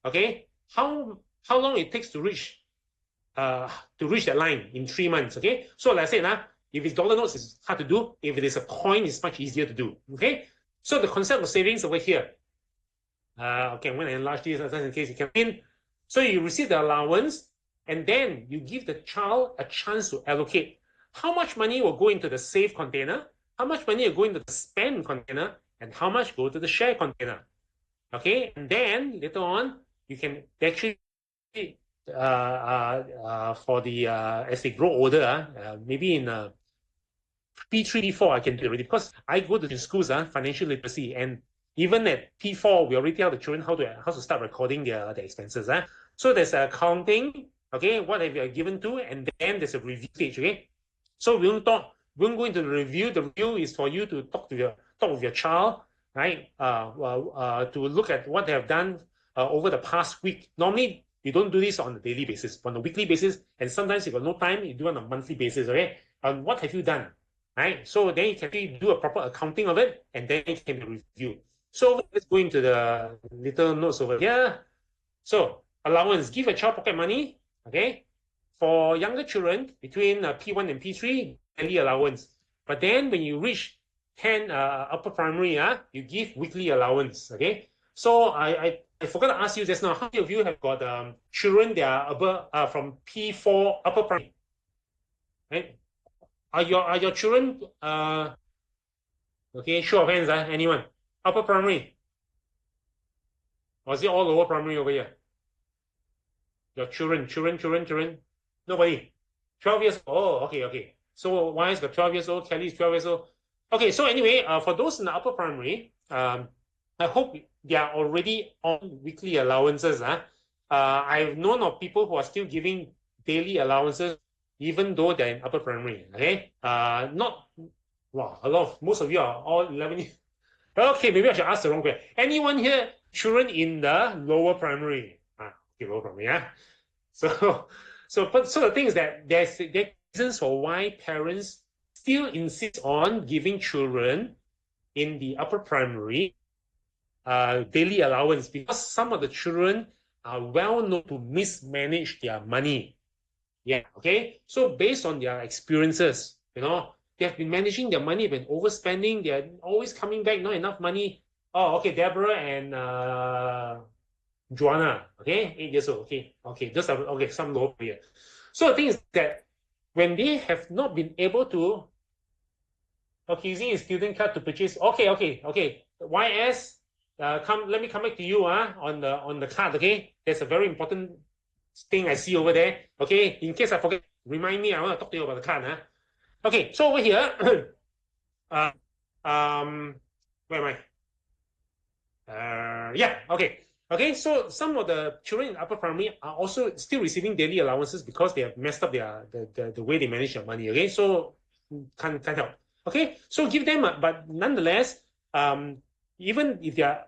Okay, how long it takes to reach that line in 3 months. Okay, so like I said, if it's dollar notes, it's hard to do. If it is a coin, it's much easier to do. Okay, so the concept of savings over here. Okay, I'm going to enlarge this just in case you can in. So you receive the allowance, and then you give the child a chance to allocate. How much money will go into the save container? How much money will go into the spend container? And how much go to the share container? Okay, and then later on, you can actually for the as they grow older, maybe in P3, P4, I can do it already, because I go to the schools, financial literacy, and even at P4, we already tell the children how to start recording their expenses. So there's accounting, okay, what have you given to, and then there's a review stage, okay. So we won't go into the review. The review is for you to talk with your child, right? To look at what they have done over the past week. Normally, you don't do this on a daily basis, on a weekly basis, and sometimes you got no time, you do it on a monthly basis, okay? What have you done? Right? So then you can do a proper accounting of it, and then it can be reviewed. So let's go into the little notes over here. So allowance, give a child pocket money, okay? For younger children between P1 and P3, daily allowance. But then when you reach 10 upper primary, you give weekly allowance, okay? So I forgot to ask you just now, how many of you have got children that are above, from P4 upper primary? Right? Are your children okay? Show of hands, anyone? Upper primary? Or is it all lower primary over here? Your children? Nobody. 12 years old. Oh, okay. So one is got 12 years old, Kelly is 12 years old. Okay, so anyway, for those in the upper primary, I hope they are already on weekly allowances. I've known of people who are still giving daily allowances even though they're in upper primary. Okay, not wow, most of you are all 11 years. Okay, maybe I should ask the wrong question. Anyone here children in the lower primary? Okay, lower primary. So the thing is that there are reasons for why parents still insist on giving children in the upper primary daily allowance, because some of the children are well known to mismanage their money. Yeah, okay. So based on their experiences, they have been managing their money, been overspending. They're always coming back, not enough money. Oh, okay, Deborah and Joanna, okay, 8 years old. Okay, just okay, some low here. So the thing is that when they have not been able to, okay, using a student card to purchase. Okay. YS, let me come back to you on the card. Okay, there's a very important thing I see over there. Okay, in case I forget, remind me. I want to talk to you about the card. Okay, so over here, where am I? Yeah, okay. Okay, so some of the children in upper primary are also still receiving daily allowances because they have messed up the way they manage their money. Okay, so can't help. Okay, so give them, but nonetheless, even if they are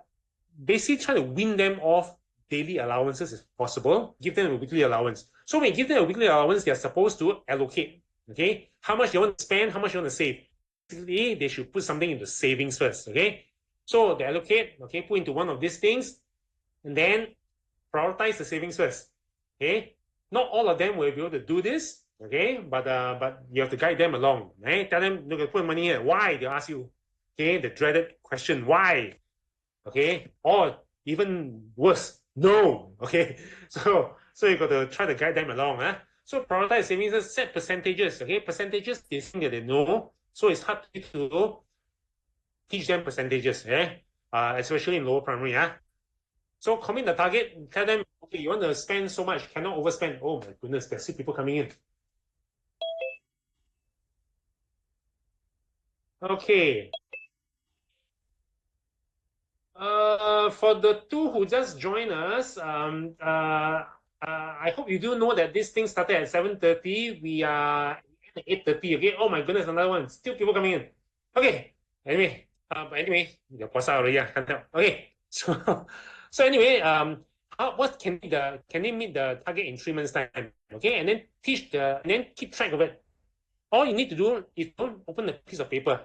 basically trying to win them off daily allowances if possible, give them a weekly allowance. So when you give them a weekly allowance, they are supposed to allocate. Okay, how much you want to spend, how much you want to save. Basically, they should put something into savings first. Okay, so they allocate. Okay, put into one of these things, and then prioritize the savings first. Okay, not all of them will be able to do this. Okay, but you have to guide them along. Right? Tell them, look, put money here. Why? They'll ask you. Okay, the dreaded question, why? Okay, or even worse, no. Okay, so you got to try to guide them along. So prioritize savings, set percentages. Okay, percentages is something that they know, so it's hard to teach them percentages. Especially in lower primary. So commit the target, tell them, okay, you want to spend so much, cannot overspend. Oh my goodness, there's still people coming in. Okay. For the two who just joined us, I hope you do know that this thing started at 7:30. We are at 8:30. Okay. Oh my goodness, another one. Still people coming in. Okay. Anyway, you're paused already. Can't tell. Okay. So anyway, what can they meet the target in 3 months' time? Okay, and then and then keep track of it. All you need to do is don't open a piece of paper.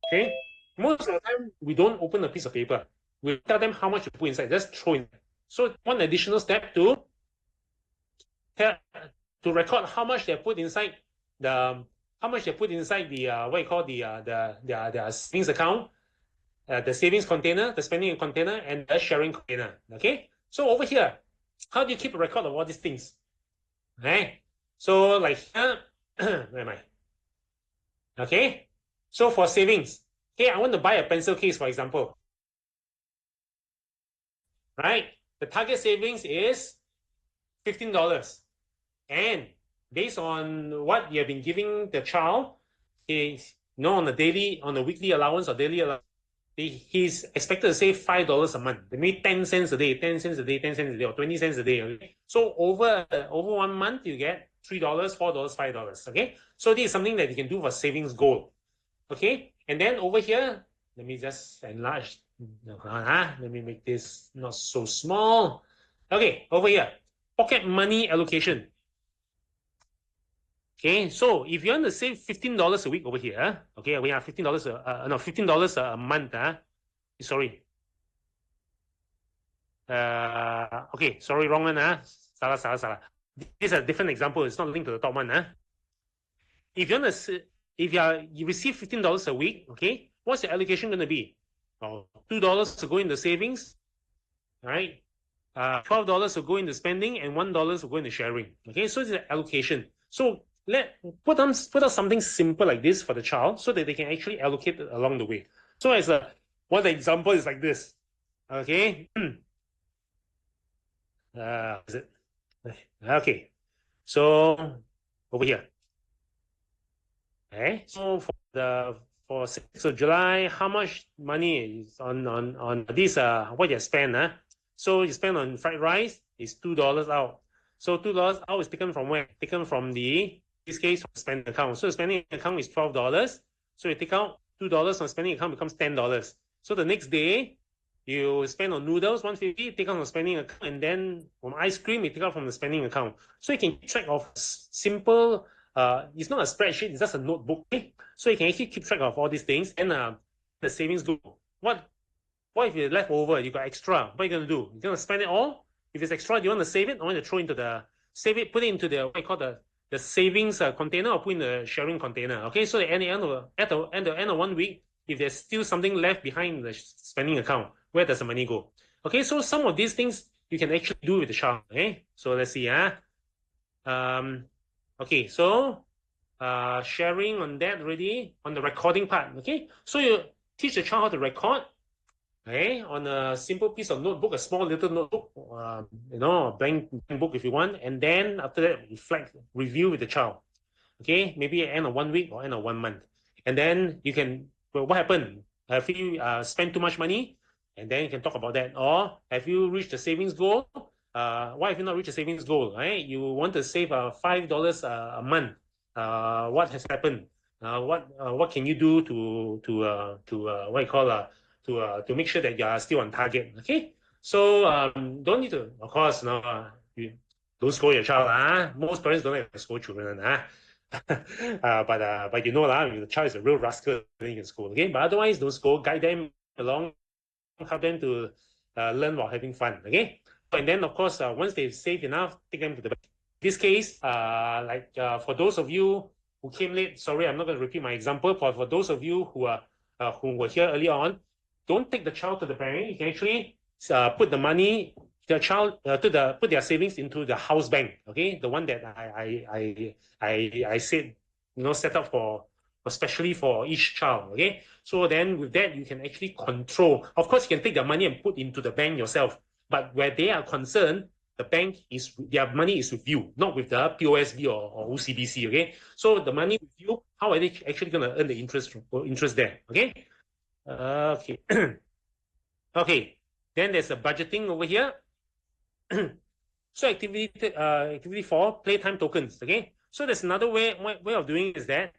Okay. Most of the time, we don't open a piece of paper. We tell them how much you put inside, just throw in. So one additional step tell, to record how much they put inside the what you call the savings account, the savings container, the spending container, and the sharing container. Okay. So over here, how do you keep a record of all these things? Okay. So like here, where am I? Okay. So for savings, okay, I want to buy a pencil case, for example. Right? The target savings is $15. And based on what you have been giving the child, on a weekly allowance or daily allowance, he's expected to save $5 a month. They make 10 cents a day, 10 cents a day, 10 cents a day, or 20 cents a day. Okay? So over 1 month, you get $3, $4, $5. Okay. So this is something that you can do for savings goal. Okay. And then over here, let me just enlarge. Let me make this not so small. Okay, over here, pocket money allocation. Okay, so if you want to save $15 a week over here, okay, we have $15, $15 a month. Sorry. Okay, sorry, wrong one. Salah. This is a different example. It's not linked to the top one. If you want to, you receive $15 a week, okay, what's your allocation going to be? Oh, $2 to go in the savings, right? $12 will go into spending and $1 will go into sharing. Okay, so it's an allocation. So put out something simple like this for the child so that they can actually allocate it along the way. So one example is like this. Okay. Is it? Okay. So over here. Okay. So for 6th of July, how much money is on this what you spend? So you spend on fried rice is $2 out. So $2 out is taken from where? Taken from this case, spending account. So the spending account is $12. So you take out $2 from spending account becomes $10. So the next day, you spend on noodles, 150, take out from spending account, and then from ice cream, you take out from the spending account. So you can keep track of simple, it's not a spreadsheet, it's just a notebook. Okay? So you can actually keep track of all these things. And the savings goal. What if you're left over, you got extra? What are you going to do? You're going to spend it all? If it's extra, do you want to save it? Or want to throw into put it into the, what I call the savings container or put in the sharing container. Okay, so at the end of 1 week, if there's still something left behind the spending account, where does the money go? Okay, so some of these things you can actually do with the child. Okay, so let's see. Okay, so sharing on that already, on the recording part. Okay, so you teach the child how to record. Okay, on a simple piece of notebook, a small little notebook, a blank book if you want, and then after that, review with the child. Okay, maybe at the end of 1 week or end of 1 month, and then you can. Well, what happened? Have you spent too much money? And then you can talk about that. Or have you reached the savings goal? Why have you not reached the savings goal? Right? You want to save $5 a month. What has happened? What can you do to what you call to make sure that you are still on target? Okay. So don't need to, of course, you don't scold your child. Most parents don't like to scold children. But if the child is a real rascal, then you can scold. Okay. But otherwise, don't scold. Guide them along, help them to learn while having fun. Okay. And then, of course, once they've saved enough, take them to the bank. In this case, for those of you who came late, sorry, I'm not going to repeat my example. For those of you who were here earlier on, don't take the child to the bank. You can actually put the money, the child put their savings into the house bank. Okay, the one that I said, set up for especially for each child. Okay, so then with that you can actually control. Of course, you can take the money and put into the bank yourself, but where they are concerned, the bank is their money is with you, not with the POSB or OCBC. Okay, so the money with you, how are they actually going to earn the interest there? Okay, okay, okay. Then there's a budgeting over here. So activity 4, playtime tokens. Okay, so there's another way of doing is that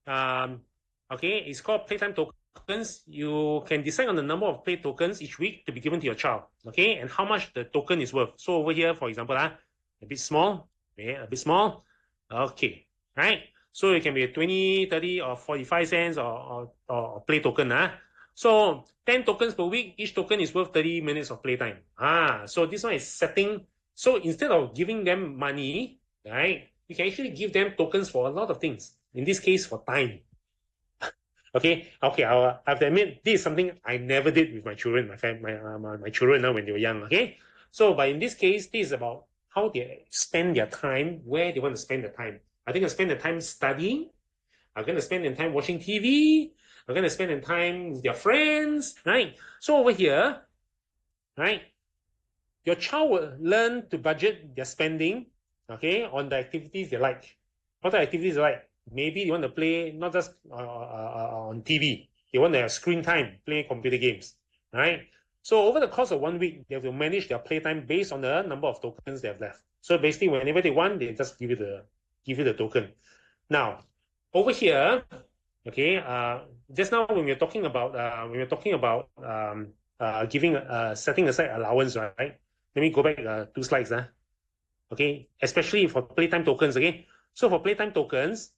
okay, it's called playtime tokens. You can decide on the number of play tokens each week to be given to your child. Okay, and how much the token is worth. So over here, for example, a bit small. Okay, a bit small. Okay, right. So it can be 20, 30, or 45 cents or play token. So 10 tokens per week, each token is worth 30 minutes of playtime. So this one is setting. So instead of giving them money, right, you can actually give them tokens for a lot of things. In this case, for time. Okay, I have to admit, this is something I never did with my children, my children now when they were young. Okay, so but in this case, this is about how they spend their time, where they want to spend the time. Are they going to spend the time studying? Are going to spend their time watching TV? Are going to spend their time with their friends? Right. So over here, right, your child will learn to budget their spending, okay, on the activities they like. What are the activities they like? Maybe they want to play not just on TV. They want to have screen time, play computer games, right? So over the course of 1 week, they have to manage their playtime based on the number of tokens they have left. So basically, whenever they want, they just give you the token. Now, over here, okay, just now when we were talking about giving setting aside allowance, right? Let me go back 2 slides. Okay, especially for playtime tokens. Okay, so for playtime tokens,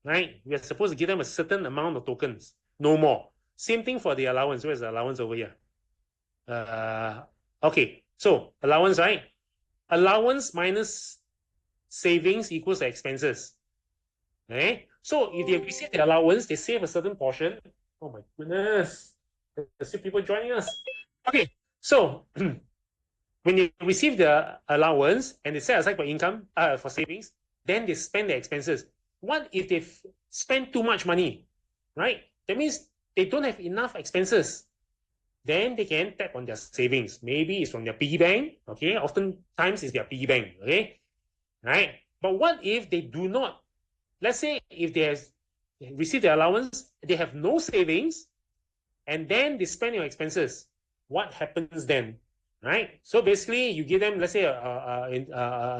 right, we are supposed to give them a certain amount of tokens, no more. Same thing for the allowance. Where's the allowance over here? Okay, so allowance, right? Allowance minus savings equals the expenses. Okay, so if they receive the allowance, they save a certain portion. Oh my goodness, there's still people joining us. Okay, so when they receive the allowance and they set aside for income, for savings, then they spend their expenses. What if they spend too much money, right? That means they don't have enough expenses. Then they can tap on their savings. Maybe it's from their piggy bank, okay? Oftentimes it's their piggy bank, okay? Right? But what if they do not? Let's say if they have received the allowance, they have no savings, and then they spend your expenses. What happens then? Right? So basically, you give them, let's say,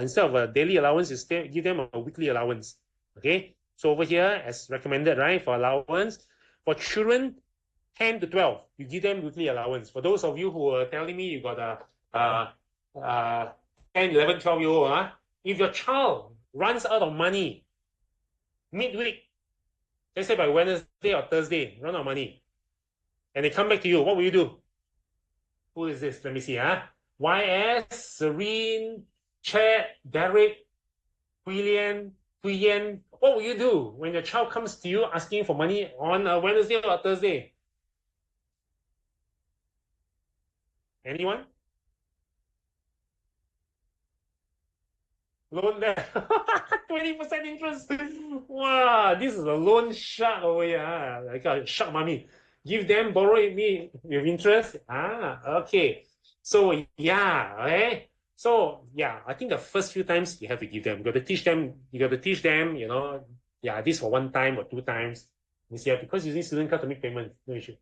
instead of a daily allowance, you give them a weekly allowance. Okay? So over here, as recommended, right, for allowance, for children 10 to 12, you give them weekly allowance. For those of you who are telling me you got a 10, 11, 12-year-old, if your child runs out of money midweek, let's say by Wednesday or Thursday, run out of money, and they come back to you, what will you do? Who is this? Let me see. YS, Serene, Chad, Derek, William, what will you do when your child comes to you asking for money on a Wednesday or Thursday? Anyone? Loan there. 20% interest. Wow, this is a loan shark over here. Like a shark mommy. Give them, borrow me with interest. Okay. So yeah, okay. So yeah, I think the first few times you have to give them. You got to teach them, this for 1 time or 2 times. You see, because using student card to make payment, no issue.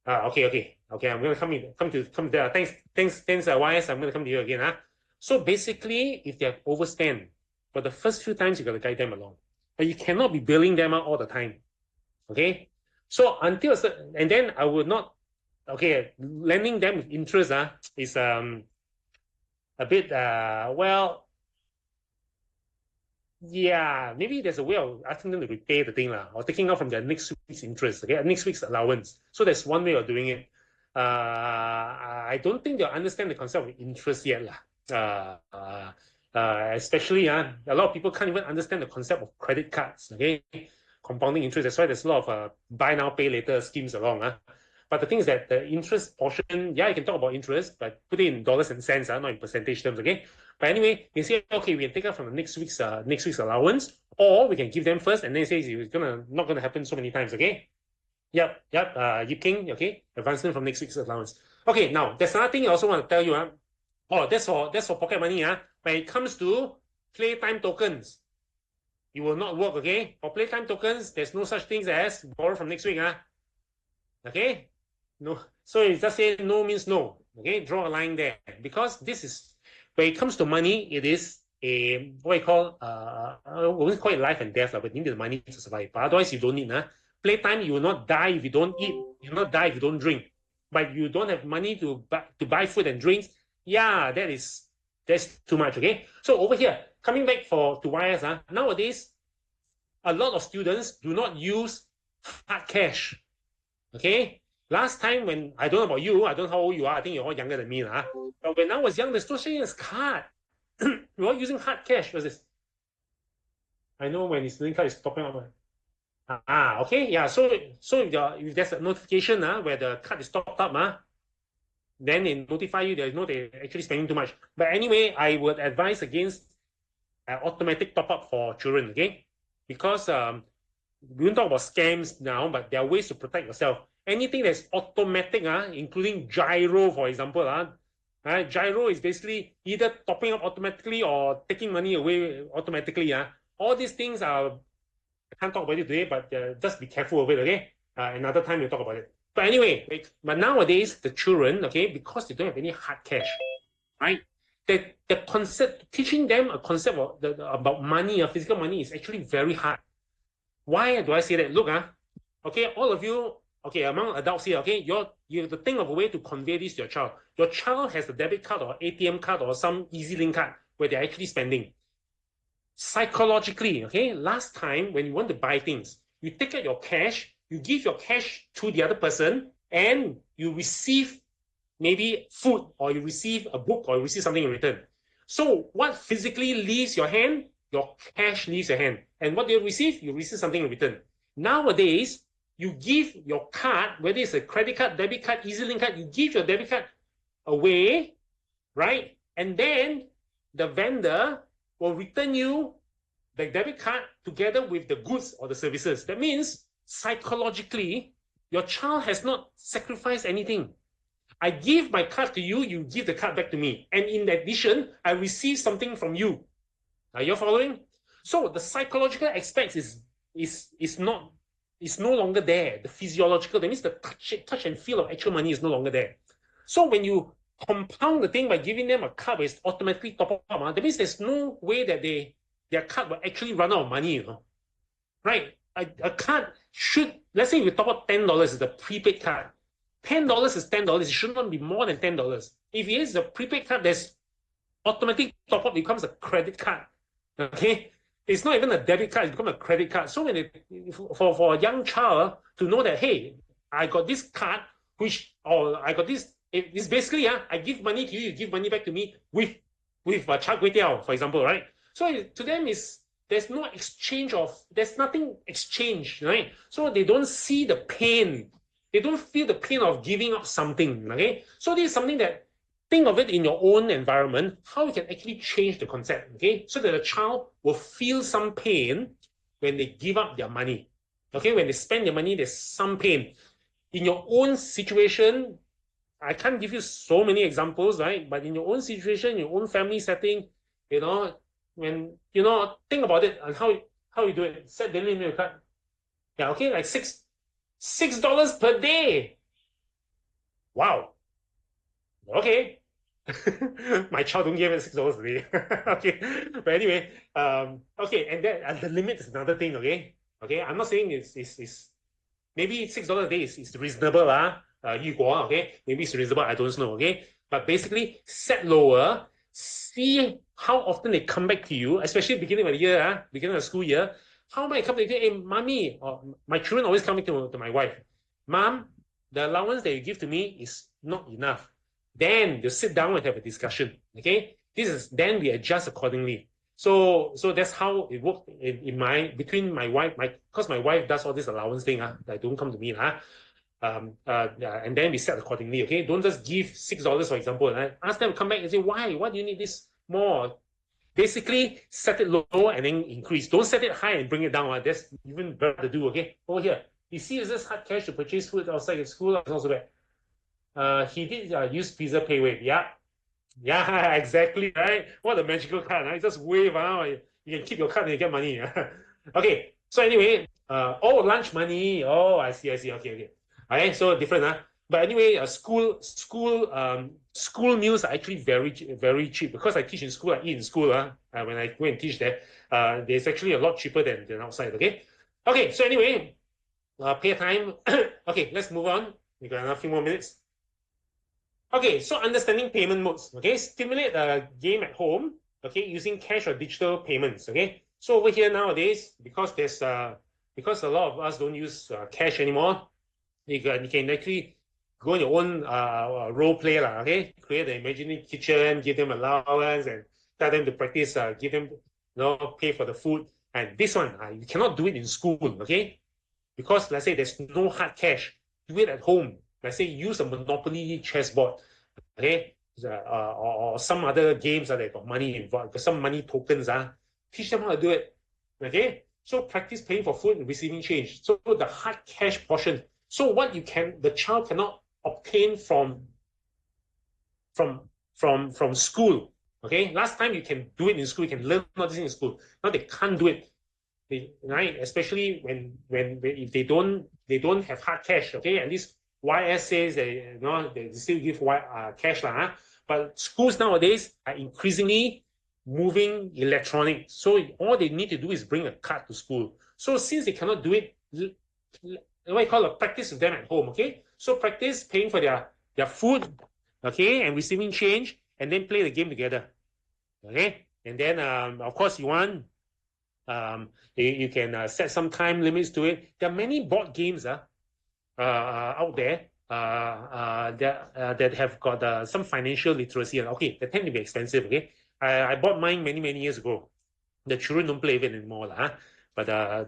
Okay. I'm gonna come there. Thanks, YS. I'm gonna come to you again. So basically, if they have overspent, for the first few times, you got to guide them along. But you cannot be billing them out all the time. Okay? So until, and then I would not, lending them with interest is a bit, yeah, maybe there's a way of asking them to repay the thing or taking out from their next week's interest, next week's allowance. So that's one way of doing it. I don't think they'll understand the concept of interest yet. Especially a lot of people can't even understand the concept of credit cards, compounding interest. That's why there's a lot of buy now, pay later schemes along. But the thing is that the interest portion, you can talk about interest, but put it in dollars and cents, not in percentage terms, But anyway, they say, okay, we can take out from the next week's allowance, or we can give them first, and then say it's not gonna happen so many times, okay? Yep. Yip King, okay? Advancement from next week's allowance. Okay, now there's another thing I also want to tell you. Oh, that's for pocket money. When it comes to playtime tokens, it will not work, okay? For playtime tokens, there's no such things as borrow from next week. Okay? No. So you just say no means no. Okay, draw a line there. Because this is when it comes to money, it is a what you call we won't call it life and death, but you need the money to survive. But otherwise you don't need. Playtime, you will not die if you don't eat, you will not die if you don't drink. But you don't have money to buy food and drinks. Yeah, that's too much. Okay. So over here, coming back to YS, nowadays, a lot of students do not use hard cash. Okay. Last time when I don't know about you, I don't know how old you are. I think you're all younger than me, but when I was young, the social is card. We're all using hard cash. What's this? I know when his student card is topping up. Okay, yeah. So if there's a notification where the card is topped up, then they notify you that they're actually spending too much. But anyway, I would advise against automatic top up for children, okay? Because we won't talk about scams now, but there are ways to protect yourself. Anything that's automatic, including gyro, for example, gyro is basically either topping up automatically or taking money away automatically. All these things are, I can't talk about it today, but just be careful of it, okay? Another time we'll talk about it. But anyway, but nowadays, the children, okay, because they don't have any hard cash, right? The concept, teaching them a concept about money, physical money, is actually very hard. Why do I say that? Look, okay, all of you, okay, among adults here, okay, you have to think of a way to convey this to your child. Your child has a debit card or ATM card or some EasyLink card where they're actually spending. Psychologically, okay, last time when you want to buy things, you take out your cash, you give your cash to the other person, and you receive maybe food, or you receive a book, or you receive something in return. So what physically leaves your hand? Your cash leaves your hand. And what do you receive? You receive something in return. Nowadays, you give your card, whether it's a credit card, debit card, EasyLink card, you give your debit card away, right? And then the vendor will return you the debit card together with the goods or the services. That means psychologically, your child has not sacrificed anything. I give my card to you, you give the card back to me. And in addition, I receive something from you. Are you following? So the psychological aspects is no longer there. The physiological, that means the touch and feel of actual money is no longer there. So when you compound the thing by giving them a card where it's automatically top up, that means there's no way that their card will actually run out of money, right? A card should, let's say if you top up $10, it's a prepaid card. $10 is $10. It should not be more than $10. If it is a prepaid card, there's automatic top up becomes a credit card. Okay, it's not even a debit card; it becomes a credit card. So when for a young child to know that, hey, I got this card, I got this. It's basically I give money to you, you give money back to me with a char kway teow, for example, right? So to them there's no exchange there's nothing exchanged, right? So they don't see the pain. They don't feel the pain of giving up something, okay? So this is something that, think of it in your own environment, how you can actually change the concept, okay? So that the child will feel some pain when they give up their money, okay? When they spend their money, there's some pain. In your own situation, I can't give you so many examples, right? But in your own situation, your own family setting, when, think about it and how you do it. Set daily minimum card. Yeah, okay, like $6 per day. Wow. Okay. My child don't give it $6 a day. Okay. But anyway, okay, and then the limit is another thing, okay? Okay, I'm not saying it's maybe $6 a day is reasonable, okay? Maybe it's reasonable, I don't know, okay? But basically, set lower, see how often they come back to you, especially beginning of the year, beginning of the school year. How might come to you? Hey, mommy, or my children always come to my wife. Mom, the allowance that you give to me is not enough. Then you sit down and have a discussion. Okay, then we adjust accordingly. So that's how it works between my wife, because my wife does all this allowance thing. That don't come to me, and then we set accordingly. Okay, don't just give $6, for example. Ask them to come back and say, why? Why do you need this more. Basically, set it low and then increase. Don't set it high and bring it down. That's even better to do, okay? Over here. You see, is this hard cash to purchase food outside of school? It's also bad. He did use Visa PayWave. Yeah. Yeah, exactly, right? What a magical card, right? Just wave around. You can keep your card and you get money. Okay. So anyway, oh, lunch money. Oh, I see. Okay, okay. All right, so different, huh? But anyway, school meals are actually very cheap because I teach in school. I eat in school. When I go and teach there, it's actually a lot cheaper than outside. Okay, okay. So anyway, pay time. Okay, let's move on. We got a few more minutes. Okay, so understanding payment modes. Okay, stimulate a game at home. Okay, using cash or digital payments. Okay, so over here nowadays, because a lot of us don't use cash anymore, you can actually go on your own role play lah. Okay, create an imaginary kitchen, give them allowance, and tell them to practice. Give them, pay for the food. And this one, you cannot do it in school. Okay, because let's say there's no hard cash. Do it at home. Let's say use a Monopoly chessboard, okay, or some other games that got money involved, some money tokens. Teach them how to do it, okay. So practice paying for food and receiving change. So the hard cash portion. So what the child cannot obtain from school. Okay, last time you can do it in school, you can learn all this in school. Now they can't do it. Right, especially when if they don't have hard cash. Okay, at least YS says they still give cash lah. But schools nowadays are increasingly moving electronic. So all they need to do is bring a card to school. So since they cannot do it, what I call a practice with them at home. Okay, so practice paying for their food, okay, and receiving change, and then play the game together. Okay, and then of course you want. You can set some time limits to it. There are many board games out there that have got some financial literacy. Okay, they tend to be expensive. Okay, I bought mine many years ago. The children don't play with it anymore, but I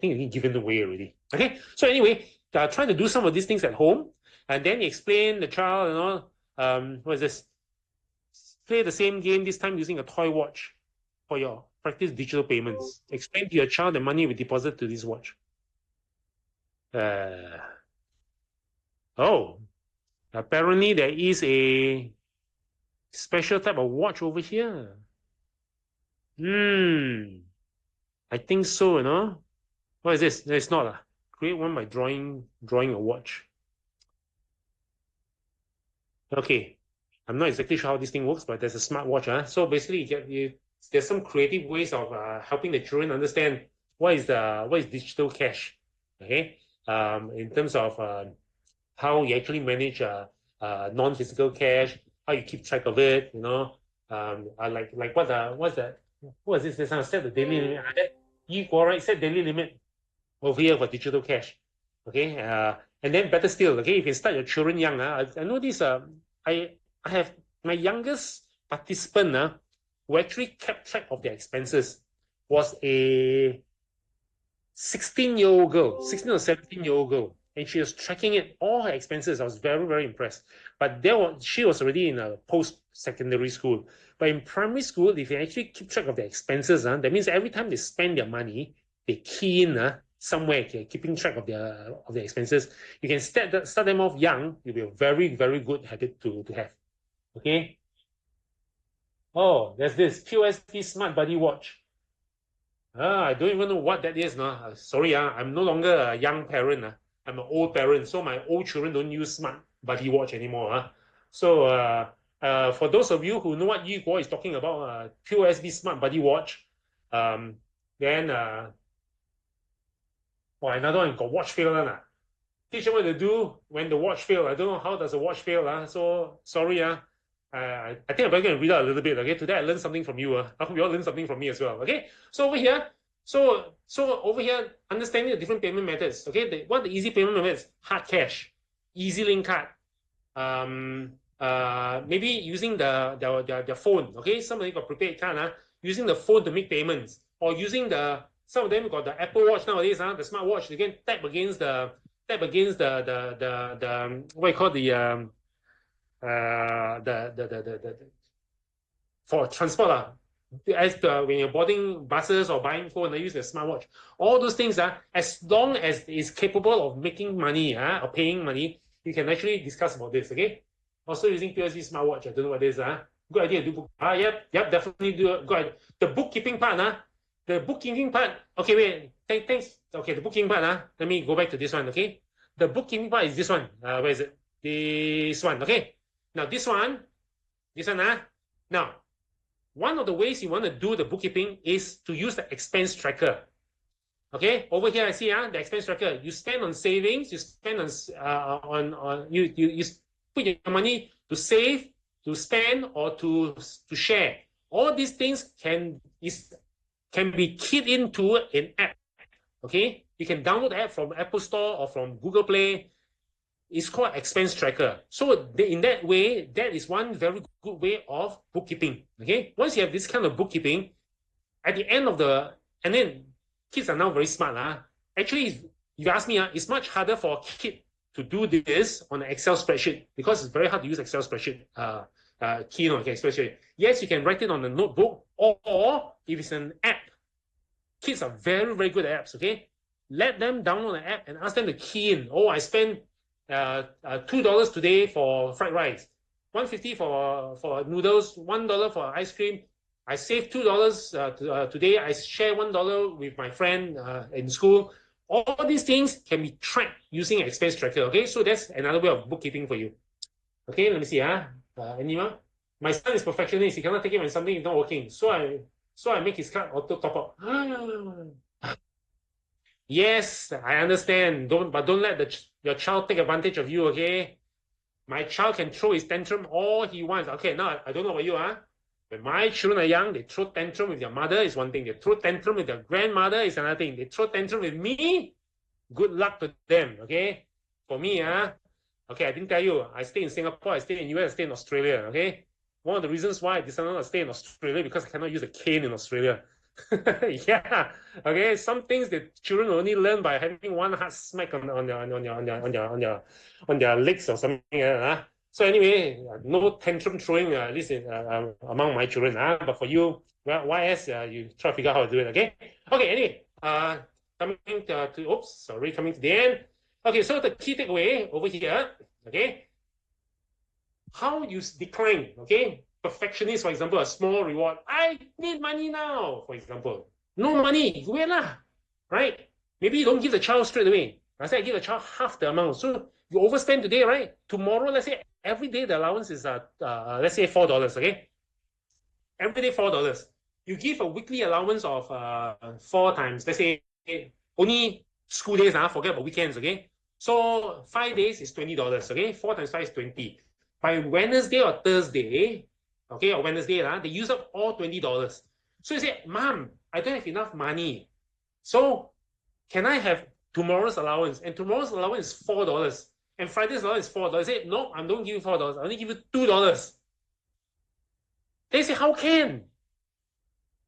think it's given away already. Okay, so anyway, try to do some of these things at home, and then explain the child. What is this? Play the same game this time using a toy watch for your practice digital payments. Explain to your child the money we deposit to this watch. Oh, apparently there is a special type of watch over here. I think so, What is this? No, it's not. Create one by drawing a watch. Okay. I'm not exactly sure how this thing works, but there's a smart watch. So basically, there's some creative ways of helping the children understand what is digital cash. Okay. In terms of how you actually manage non-physical cash, how you keep track of it, like what's that? What is this? Set the daily limit. Right? Set daily limit over here for digital cash. Okay. And then better still, okay, if you start your children young, I know this. I have my youngest participant who actually kept track of their expenses was a 16-year-old girl, 16 or 17-year-old girl, and she was tracking all her expenses. I was very impressed. But she was already in a post-secondary school. But in primary school, if you actually keep track of their expenses, that means every time they spend their money, they key in somewhere, keeping track of their expenses. You can start them off young. It'll be a very good habit to have. Okay. Oh, there's this QSP Smart Buddy Watch. I don't even know what that is. Sorry, I'm no longer a young parent. I'm an old parent, so my old children don't use Smart Buddy Watch anymore. So for those of you who know what Yi Guo is talking about, QSB Smart Buddy Watch, then another one got watch fail. Teach them what to do when the watch fail. I don't know how does a watch fail. So sorry. I think I'm going to read out a little bit. Okay, today I learned something from you. I hope you all learned something from me as well. Okay, so over here, over here, understanding the different payment methods. Okay, what are the easy payment methods? Hard cash, easy link card. Maybe using their phone. Okay, somebody got prepaid card. Using the phone to make payments, or using some of them got the Apple Watch nowadays. The smart watch. They can tap against the what you call the for transport. As when you're boarding buses or buying phone, use the smartwatch. All those things, as long as it's capable of making money or paying money, you can actually discuss about this, okay? Also using PLC smartwatch, I don't know what it is. Good idea to do book. Yep, definitely do good idea. The bookkeeping part, okay, wait, thanks. Okay, the bookkeeping part, let me go back to this one, okay? The bookkeeping part is this one. Where is it? This one, okay? Now this one, now, one of the ways you want to do the bookkeeping is to use the expense tracker. Okay, over here I see the expense tracker. You spend on savings, you spend on you put your money to save, to spend, or to share. All these things can be keyed into an app. Okay, you can download the app from Apple Store or from Google Play. It's called expense tracker. So in that way, that is one very good way of bookkeeping. Okay, once you have this kind of bookkeeping, at the end of and then kids are now very smart. Actually, if you ask me, it's much harder for a kid to do this on an Excel spreadsheet because it's very hard to use Excel spreadsheet. Spreadsheet. Yes, you can write it on a notebook, or if it's an app, kids are very, very good at apps. Okay, let them download an app and ask them to key in. Oh, I spent $2 today for fried rice, $1.50 for noodles, $1 for ice cream. I saved $2 today. I share $1 with my friend in school. All these things can be tracked using expense tracker. Okay, so that's another way of bookkeeping for you. Okay, let me see. Anyone? My son is perfectionist. He cannot take it when something is not working. So I make his card auto top up. Yes, I understand. Don't let your child take advantage of you. Okay, my child can throw his tantrum all he wants. Okay, now I don't know about you. When my children are young, they throw tantrum with their mother is one thing. They throw tantrum with their grandmother is another thing. They throw tantrum with me. Good luck to them. Okay, for me, okay, I didn't tell you. I stay in Singapore. I stay in US. I stay in Australia. Okay, one of the reasons why I decided not to stay in Australia because I cannot use a cane in Australia. Yeah. Okay. Some things that children only learn by having one hard smack on their legs or something. So anyway, no tantrum throwing at least among my children. But for you, well, YS, you try to figure out how to do it. Okay. Okay. Anyway, coming to the end. Okay. So the key takeaway over here. Okay. How you decline. Okay. Perfectionist, for example, a small reward. I need money now, for example. No money, wait lah, right? Maybe you don't give the child straight away. I said I give the child half the amount. So you overspend today, right? Tomorrow, let's say every day the allowance is let's say $4, okay? Every day $4. You give a weekly allowance of 4 times, let's say only school days, forget about weekends, okay? So 5 days is $20, okay? 4 times 5 is 20. By Wednesday or Thursday, okay, or Wednesday, they use up all $20. So you say, Mom, I don't have enough money. So can I have tomorrow's allowance? And tomorrow's allowance is $4. And Friday's allowance is $4. I say, no, I don't give you $4. I only give you $2. They say, how can?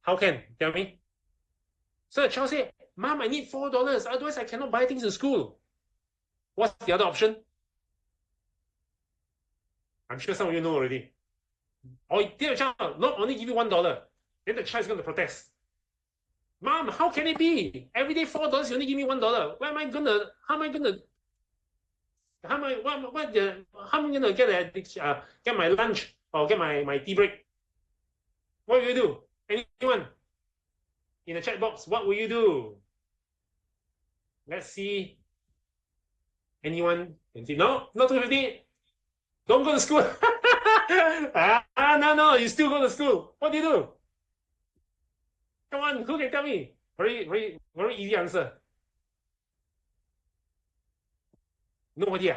How can? Tell me. So the child say, Mom, I need $4. Otherwise, I cannot buy things in school. What's the other option? I'm sure some of you know already. Or tell the child, not only give you $1. Then the child is going to protest. Mom, how can it be? Every day $4, you only give me $1. How am I gonna get my lunch or get my tea break? What will you do? Anyone? In the chat box, what will you do? Let's see. Anyone can see? No, not 250. Don't go to school. No, you still go to school. What do you do? Come on, who can tell me? Very, very, very easy answer. Nobody.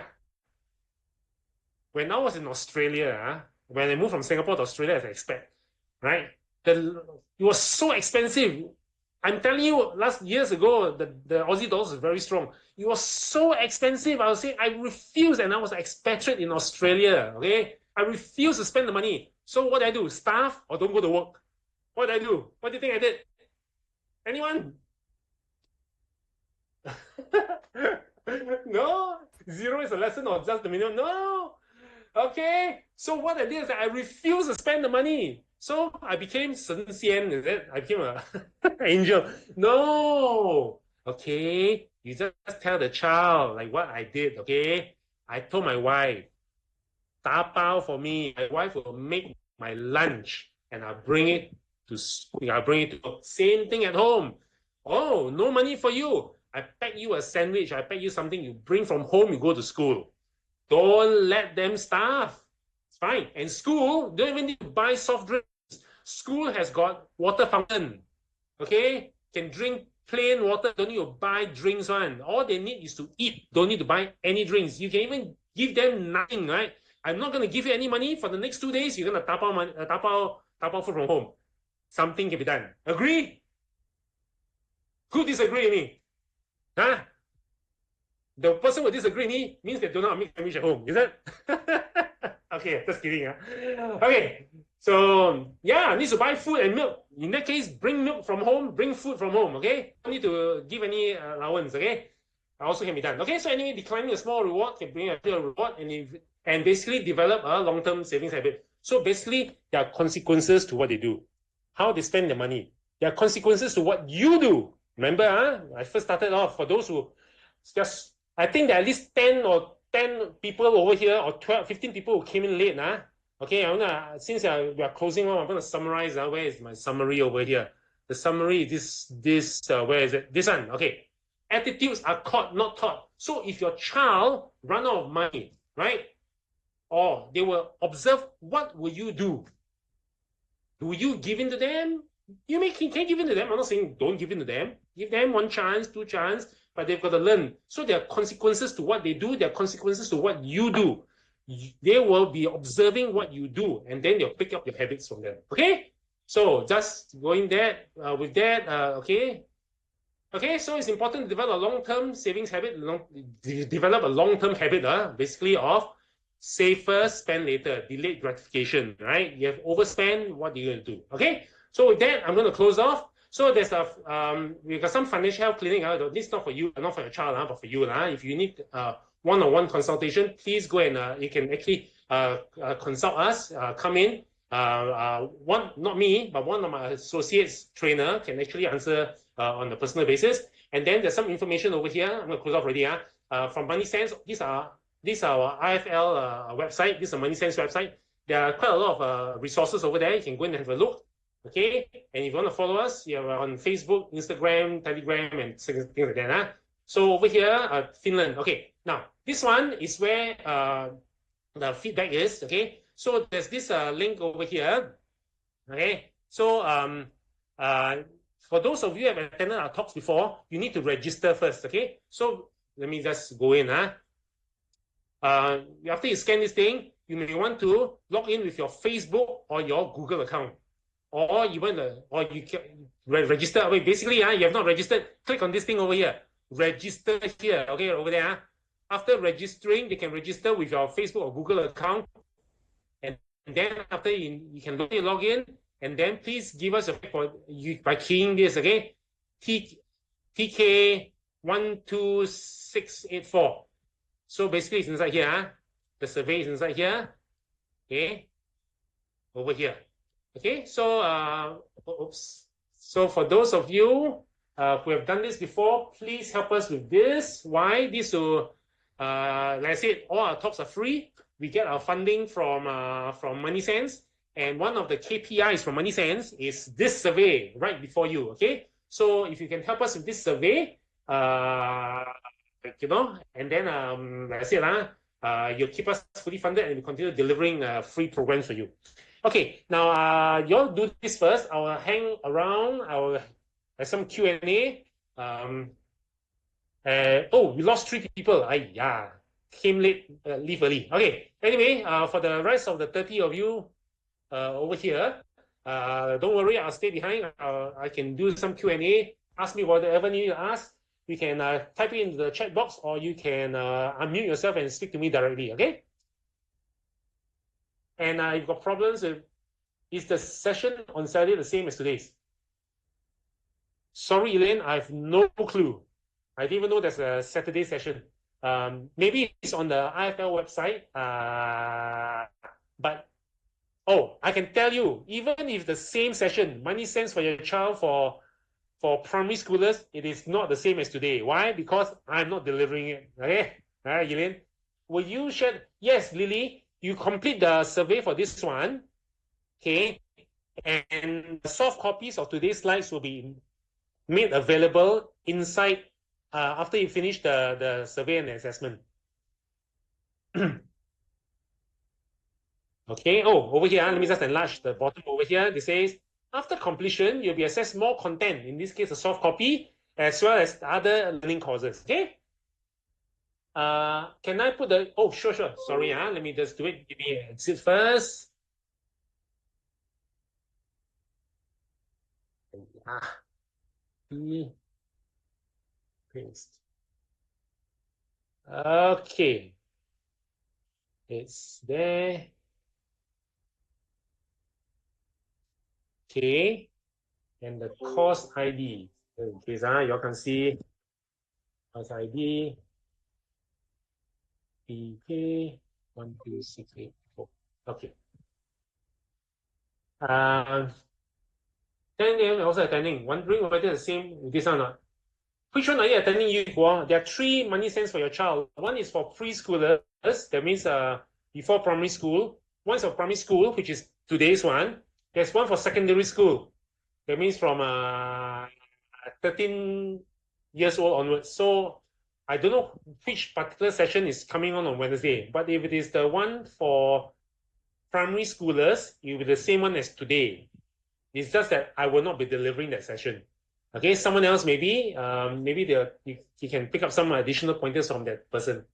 When I was in Australia, when I moved from Singapore to Australia as an expat, right? It was so expensive. I'm telling you, years ago, the Aussie dollar was very strong. It was so expensive. I was saying I refused, and I was an expatriate in Australia. Okay, I refused to spend the money. So what did I do? Starve or don't go to work? What did I do? What do you think I did? Anyone? No? 0 is a lesson or just the minimum? No. Okay. So what I did is I refused to spend the money. So I became 神仙, is it? I became a angel. No. Okay. You just tell the child like what I did, okay? I told my wife, tapao for me. My wife will make my lunch and I'll bring it to school. I'll bring it to same thing at home. Oh, no money for you. I pack you a sandwich. I pack you something you bring from home, you go to school. Don't let them starve. It's fine. And school, don't even need to buy soft drinks. School has got water fountain. Okay? Can drink plain water, don't need to buy drinks one. All they need is to eat. Don't need to buy any drinks. You can even give them nothing, right? I'm not going to give you any money for the next 2 days. You're going to tapao food from home. Something can be done. Agree? Who disagree with me? Huh? The person who disagree with me means they do not make sandwich at home. Is that? Okay, just kidding. Okay, so yeah, needs to buy food and milk. In that case, bring milk from home, bring food from home. Okay, don't need to give any allowance. Okay, also can be done. Okay, so anyway, declining a small reward can bring a bigger reward and basically develop a long-term savings habit. So basically, there are consequences to what they do, how they spend their money. There are consequences to what you do. Remember, I first started off for those who just. I think there are at least 10 people over here, or 12, 15 people who came in late. Okay, since we are closing on, I'm going to summarize. Where is my summary over here? The summary is where is it? This one. Okay. Attitudes are caught, not taught. So if your child run out of money, right? Or they will observe, what will you do? Do you give in to them? You can give in to them. I'm not saying don't give in to them. Give them one chance, two chance, but they've got to learn. So there are consequences to what they do. There are consequences to what you do. They will be observing what you do, and then they'll pick up your habits from them. Okay? So just going there with that, okay? Okay, so it's important to develop a long-term savings habit, develop a long-term habit, basically of safer, spend later, delayed gratification, right? You have overspend, what are you going to do? Okay, so with that, I'm going to close off. So there's we've got some financial health clinic. This is not for you, not for your child, but for you. If you need one-on-one consultation, please go and you can actually consult us, come in. Not me, but one of my associates trainer can actually answer on a personal basis. And then there's some information over here. I'm going to close off already. From moneysense, these are our IFL website. This is a moneysense website. There are quite a lot of resources over there. You can go and have a look. Okay, and if you want to follow us, you're on Facebook, Instagram, Telegram, and things like that. So over here, Finland. Okay, now this one is where the feedback is. Okay, so there's this link over here. Okay, so for those of you who have attended our talks before, you need to register first. Okay, so let me just go in. After you scan this thing, you may want to log in with your Facebook or your Google account. Or you can register. Wait, basically, you have not registered. Click on this thing over here. Register here. Okay, over there. After registering, they can register with your Facebook or Google account. And then after you can log in, and then please give us by keying this, okay? TK12684. So basically, it's inside here. The survey is inside here. Okay, over here. Okay, so oops. So for those of you who have done this before, please help us with this. Why? This will, like I said, all our talks are free. We get our funding from moneysense, and one of the KPIs from moneysense is this survey right before you. Okay, so if you can help us with this survey, and then like I said, you'll keep us fully funded, and we continue delivering free programs for you. Okay, now you all do this first. I will hang around. I will have some Q&A. We lost 3 people. Came late, leave early. Okay, anyway, for the rest of the 30 of you over here, don't worry, I'll stay behind. I can do some Q&A. Ask me whatever you need to ask. You can type it into the chat box, or you can unmute yourself and speak to me directly, okay? And if you've got problems with, is the session on Saturday the same as today's? Sorry, Elaine, I have no clue. I didn't even know there's a Saturday session. Maybe it's on the IFL website, but Oh, I can tell you, even if the same session, money sense for your child for primary schoolers, it is not the same as today. Why? Because I'm not delivering it. Okay, all right, Yilin. Will you share? Yes, Lily, you complete the survey for this one. Okay, and the soft copies of today's slides will be made available inside after you finish the survey and assessment. Okay. Oh, over here, let me just enlarge the bottom over here. It says, after completion, you'll be assessed more content, in this case, a soft copy, as well as other learning courses. Okay. Can I put the, oh, sure, sure. Sorry, let me just do it. Give me an exit first. Ah, paste. Okay. It's there. Okay. And the course ID. In case you all can see course ID PK 12684. Okay. 10 a.m. also attending. Wondering whether the same with this one or not. Which one are you attending, Yu Guo? There are three money cents for your child. One is for preschoolers, that means before primary school. One is for primary school, which is today's one. There's one for secondary school. That means from 13 years old onwards. So I don't know which particular session is coming on Wednesday, but if it is the one for primary schoolers, it will be the same one as today. It's just that I will not be delivering that session. Okay, someone else maybe you can pick up some additional pointers from that person.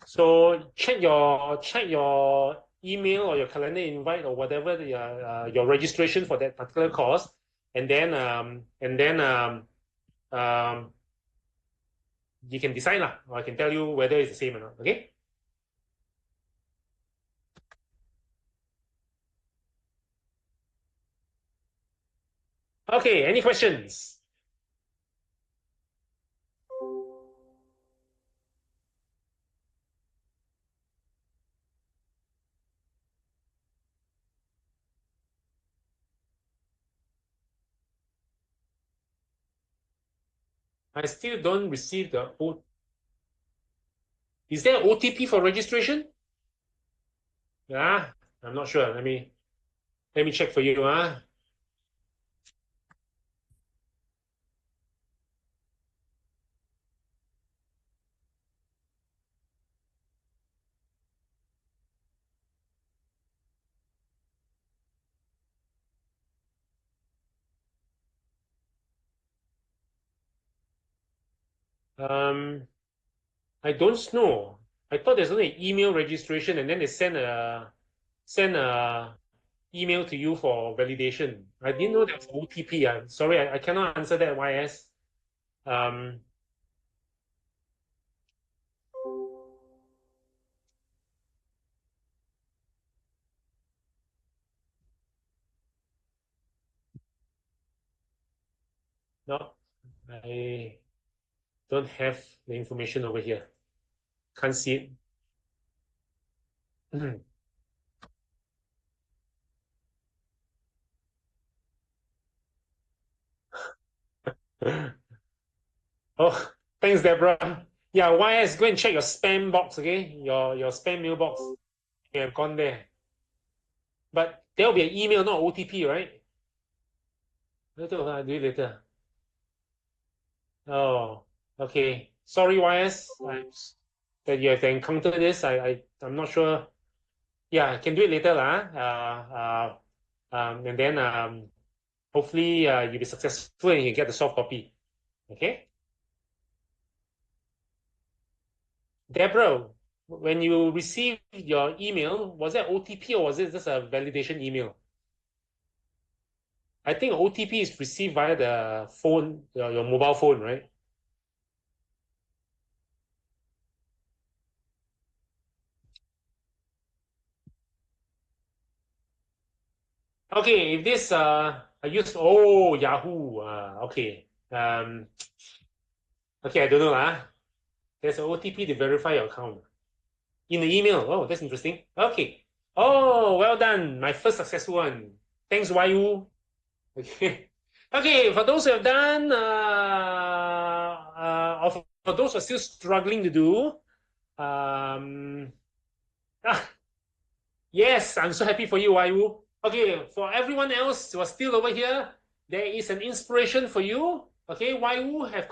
So check your email or your calendar invite or whatever your registration for that particular course, and then you can decide lah, or I can tell you whether it's the same or not. Okay. Okay. Any questions? I still don't receive the O. Is there OTP for registration? Yeah, I'm not sure. Let me check for you. Um, I don't know. I thought there's only email registration, and then they send a email to you for validation. I didn't know there was OTP. I'm sorry, I cannot answer that, YS. Um, no, I don't have the information over here. Can't see it. Oh, thanks, Deborah. Yeah, YS, go and check your spam box, okay? Your spam mailbox. You have gone there. But there'll be an email, not OTP, right? Later, I'll do it later. Oh, okay. Sorry, YS, that you have to encounter this. I'm not sure. Yeah, I can do it later, lah. And then hopefully you'll be successful and you get the soft copy. Okay, Deborah, when you received your email, was that OTP or was it just a validation email? I think OTP is received via the phone, your mobile phone, right? Okay, if this I use Yahoo. Okay. Okay, I don't know lah. There's an OTP to verify your account. In the email. Oh, that's interesting. Okay. Oh, well done. My first successful one. Thanks, YU. Okay. Okay, for those who have done, or for those who are still struggling to do, um, ah, yes, I'm so happy for you, YU. Okay, for everyone else who are still over here, there is an inspiration for you. Okay, YU have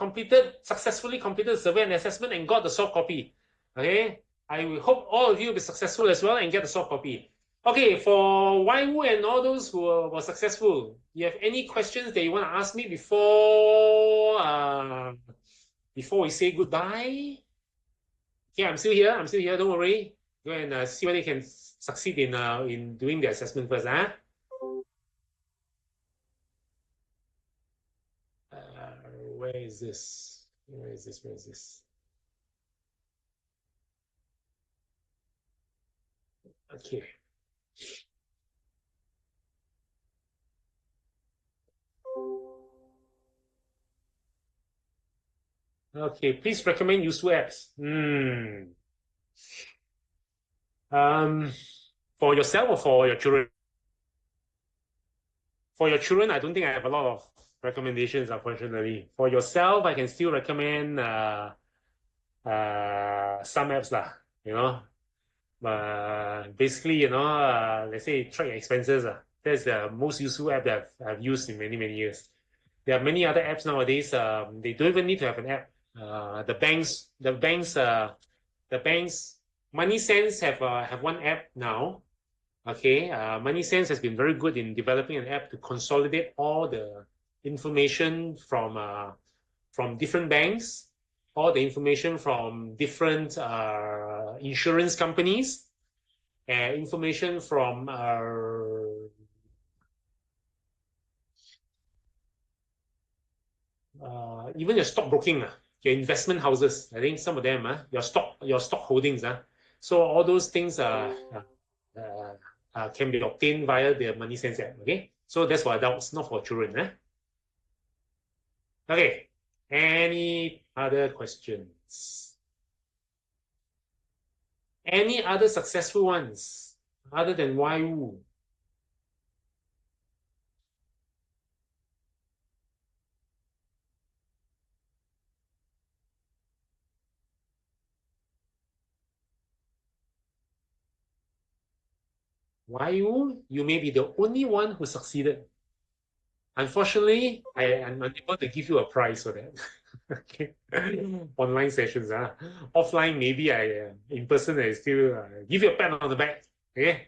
successfully completed the survey and assessment and got the soft copy. Okay, I will hope all of you will be successful as well and get the soft copy. Okay, for YU and all those who were successful, you have any questions that you want to ask me before we say goodbye? Yeah, I'm still here. I'm still here. Don't worry. Go and see whether you can succeed in doing the assessment first. Huh? Where is this? Where is this? Where is this? Okay. Okay. Please recommend useful apps. Um, for yourself or for your children? For your children, I don't think I have a lot of recommendations, unfortunately. For yourself, I can still recommend some apps lah. You know, basically, let's say track your expenses. That's the most useful app that I've used in many, many years. There are many other apps nowadays. They don't even need to have an app. The banks, moneysense have one app now. Okay, moneysense has been very good in developing an app to consolidate all the information from different banks, all the information from different insurance companies, and information from even your stockbroking, your investment houses. I think some of them, your stock holdings. So all those things can be obtained via the moneysense app. Okay, so that's for adults, not for children. Okay, any other questions? Any other successful ones other than YU? You may be the only one who succeeded. Unfortunately, I'm unable to give you a prize for that. Okay. Online sessions. Offline, maybe in person, I still give you a pat on the back. Okay.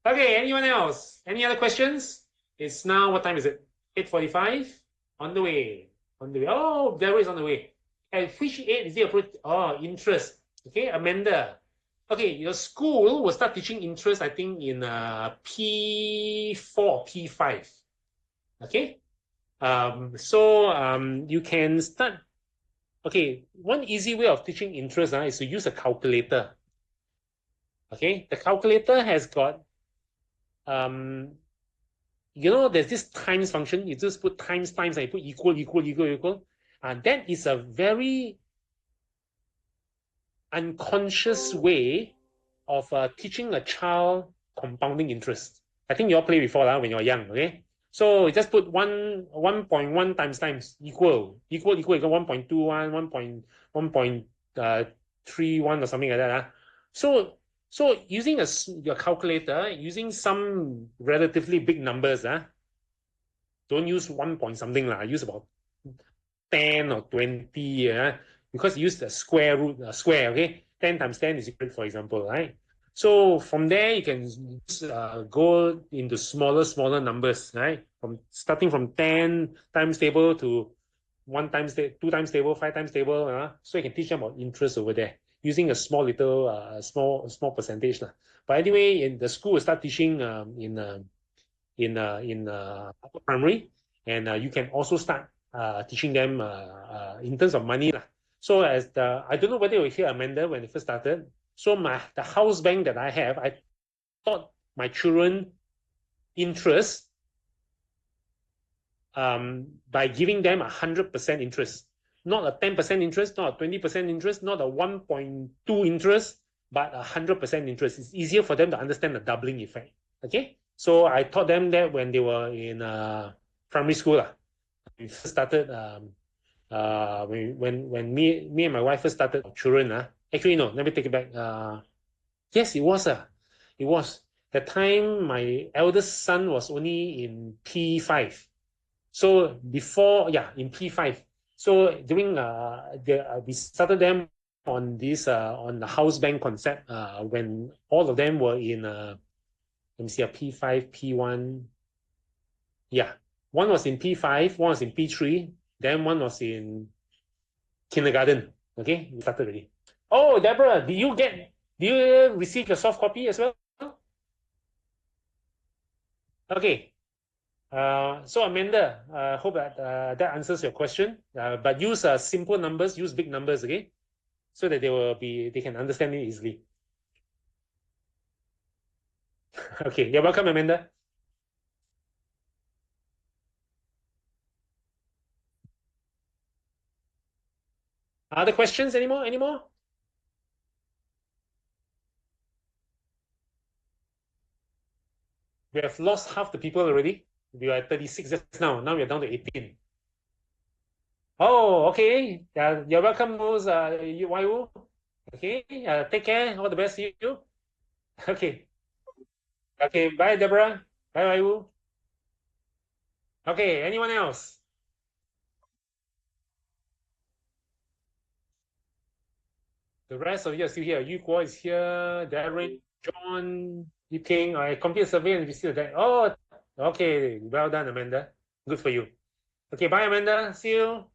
Okay, anyone else? Any other questions? It's now, what time is it? 8:45? On the way. On the way. Oh, Daryl is on the way. And which age is the approach? Oh, interest. Okay, Amanda. Okay, your school will start teaching interest, I think, in P4 or P5. Okay? You can start. Okay, one easy way of teaching interest is to use a calculator. Okay, the calculator has got there's this times function. You just put times, and you put equal. That is a very unconscious way of teaching a child compounding interest. I think you all play before when you're young, okay? So you just put 1.1 times equal 1.21, 1.31 or something like that. So using your calculator, using some relatively big numbers, don't use 1 point something, use about 10 or 20, because you use the square root, square, okay? 10 times 10 is equal, for example, right? So from there, you can go into smaller numbers, right? Starting from 10 times table to 1 times, 2 times table, 5 times table. So you can teach them about interest over there using a small percentage. But anyway, in the school, we start teaching in upper primary, and you can also start teaching them in terms of money. So I don't know whether you hear Amanda when it first started. So the house bank that I have, I taught my children interest by giving them 100% interest, not a 10% interest, not a 20% interest, not a 1.2 interest, but 100% interest. It's easier for them to understand the doubling effect. Okay, so I taught them that when they were in primary school. We first started when me and my wife first started children. Actually, no, let me take it back. Yes, it was. It was. That time, my eldest son was only in P5. So before, yeah, in P5. So during we started them on this on the house bank concept when all of them were in let me see, P5, P1. Yeah, one was in P5, one was in P3, then one was in kindergarten. Okay, we started already. Oh, Deborah, do you receive your soft copy as well? Okay. So Amanda, hope that that answers your question. But use simple numbers, use big numbers, okay, so that they can understand it easily. Okay, you're welcome, Amanda. Other questions anymore? Anymore? We have lost half the people already. We are at 36 just now. Now we're down to 18. Oh, okay. You're welcome, those YU. Okay. Take care. All the best to you. Okay. Okay. Bye, Deborah. Bye, YU. Okay. Anyone else? The rest of you are still here. Yu Guo is here. Derek, John, Yu King. I complete survey and we see that. Oh, okay. Well done, Amanda. Good for you. Okay. Bye, Amanda. See you.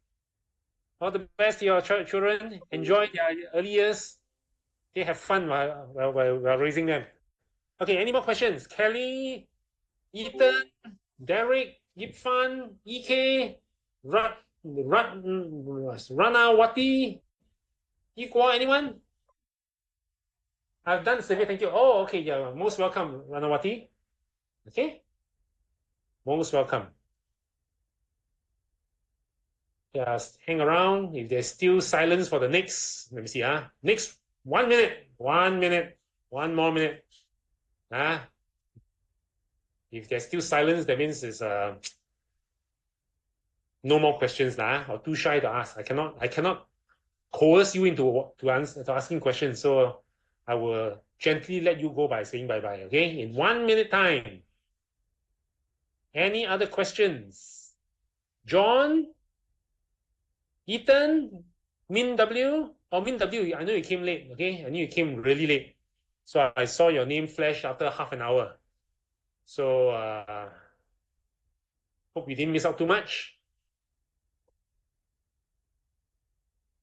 All the best to your children. Enjoy their early years. They have fun while raising them. Okay. Any more questions? Kelly, Ethan, Derek, Yipfan, EK, Ranawati, Ikwa, anyone? I've done the survey, thank you. Oh, okay, yeah, most welcome, Ranawati. Okay, most welcome. Yeah, hang around. If there's still silence for the next, let me see, next 1 minute, 1 minute, one more minute. If there's still silence, that means it's no more questions, or too shy to ask. I cannot coerce you into asking questions. So I will gently let you go by saying bye-bye, okay? In 1 minute time. Any other questions? John, Ethan, Min W, Min W, I know you came late, okay? I knew you came really late. So I saw your name flash after half an hour. So hope you didn't miss out too much.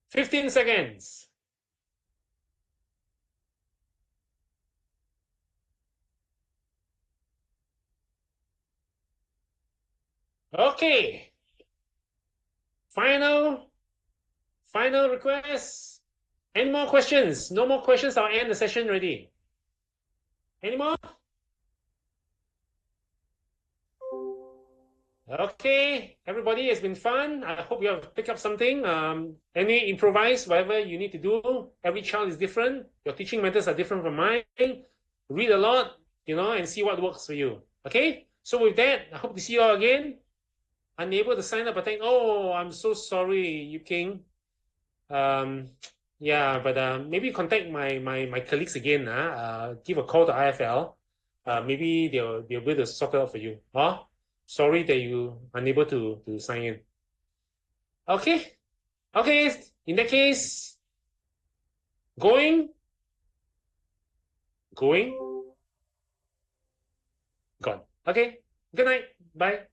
15 seconds. Okay. Final request. Any more questions? No more questions. I'll end the session already. Any more? Okay, everybody, it's been fun. I hope you have picked up something. Any improvise, whatever you need to do. Every child is different. Your teaching methods are different from mine. Read a lot, and see what works for you. Okay? So with that, I hope to see you all again. Unable to sign up, I think, oh, I'm so sorry, Yu King. Yeah, but maybe contact my colleagues again. Give a call to IFL. Maybe they'll be able to sort it out for you. Sorry that you unable to sign in. Okay, okay. In that case, going, going, gone. Okay. Good night. Bye.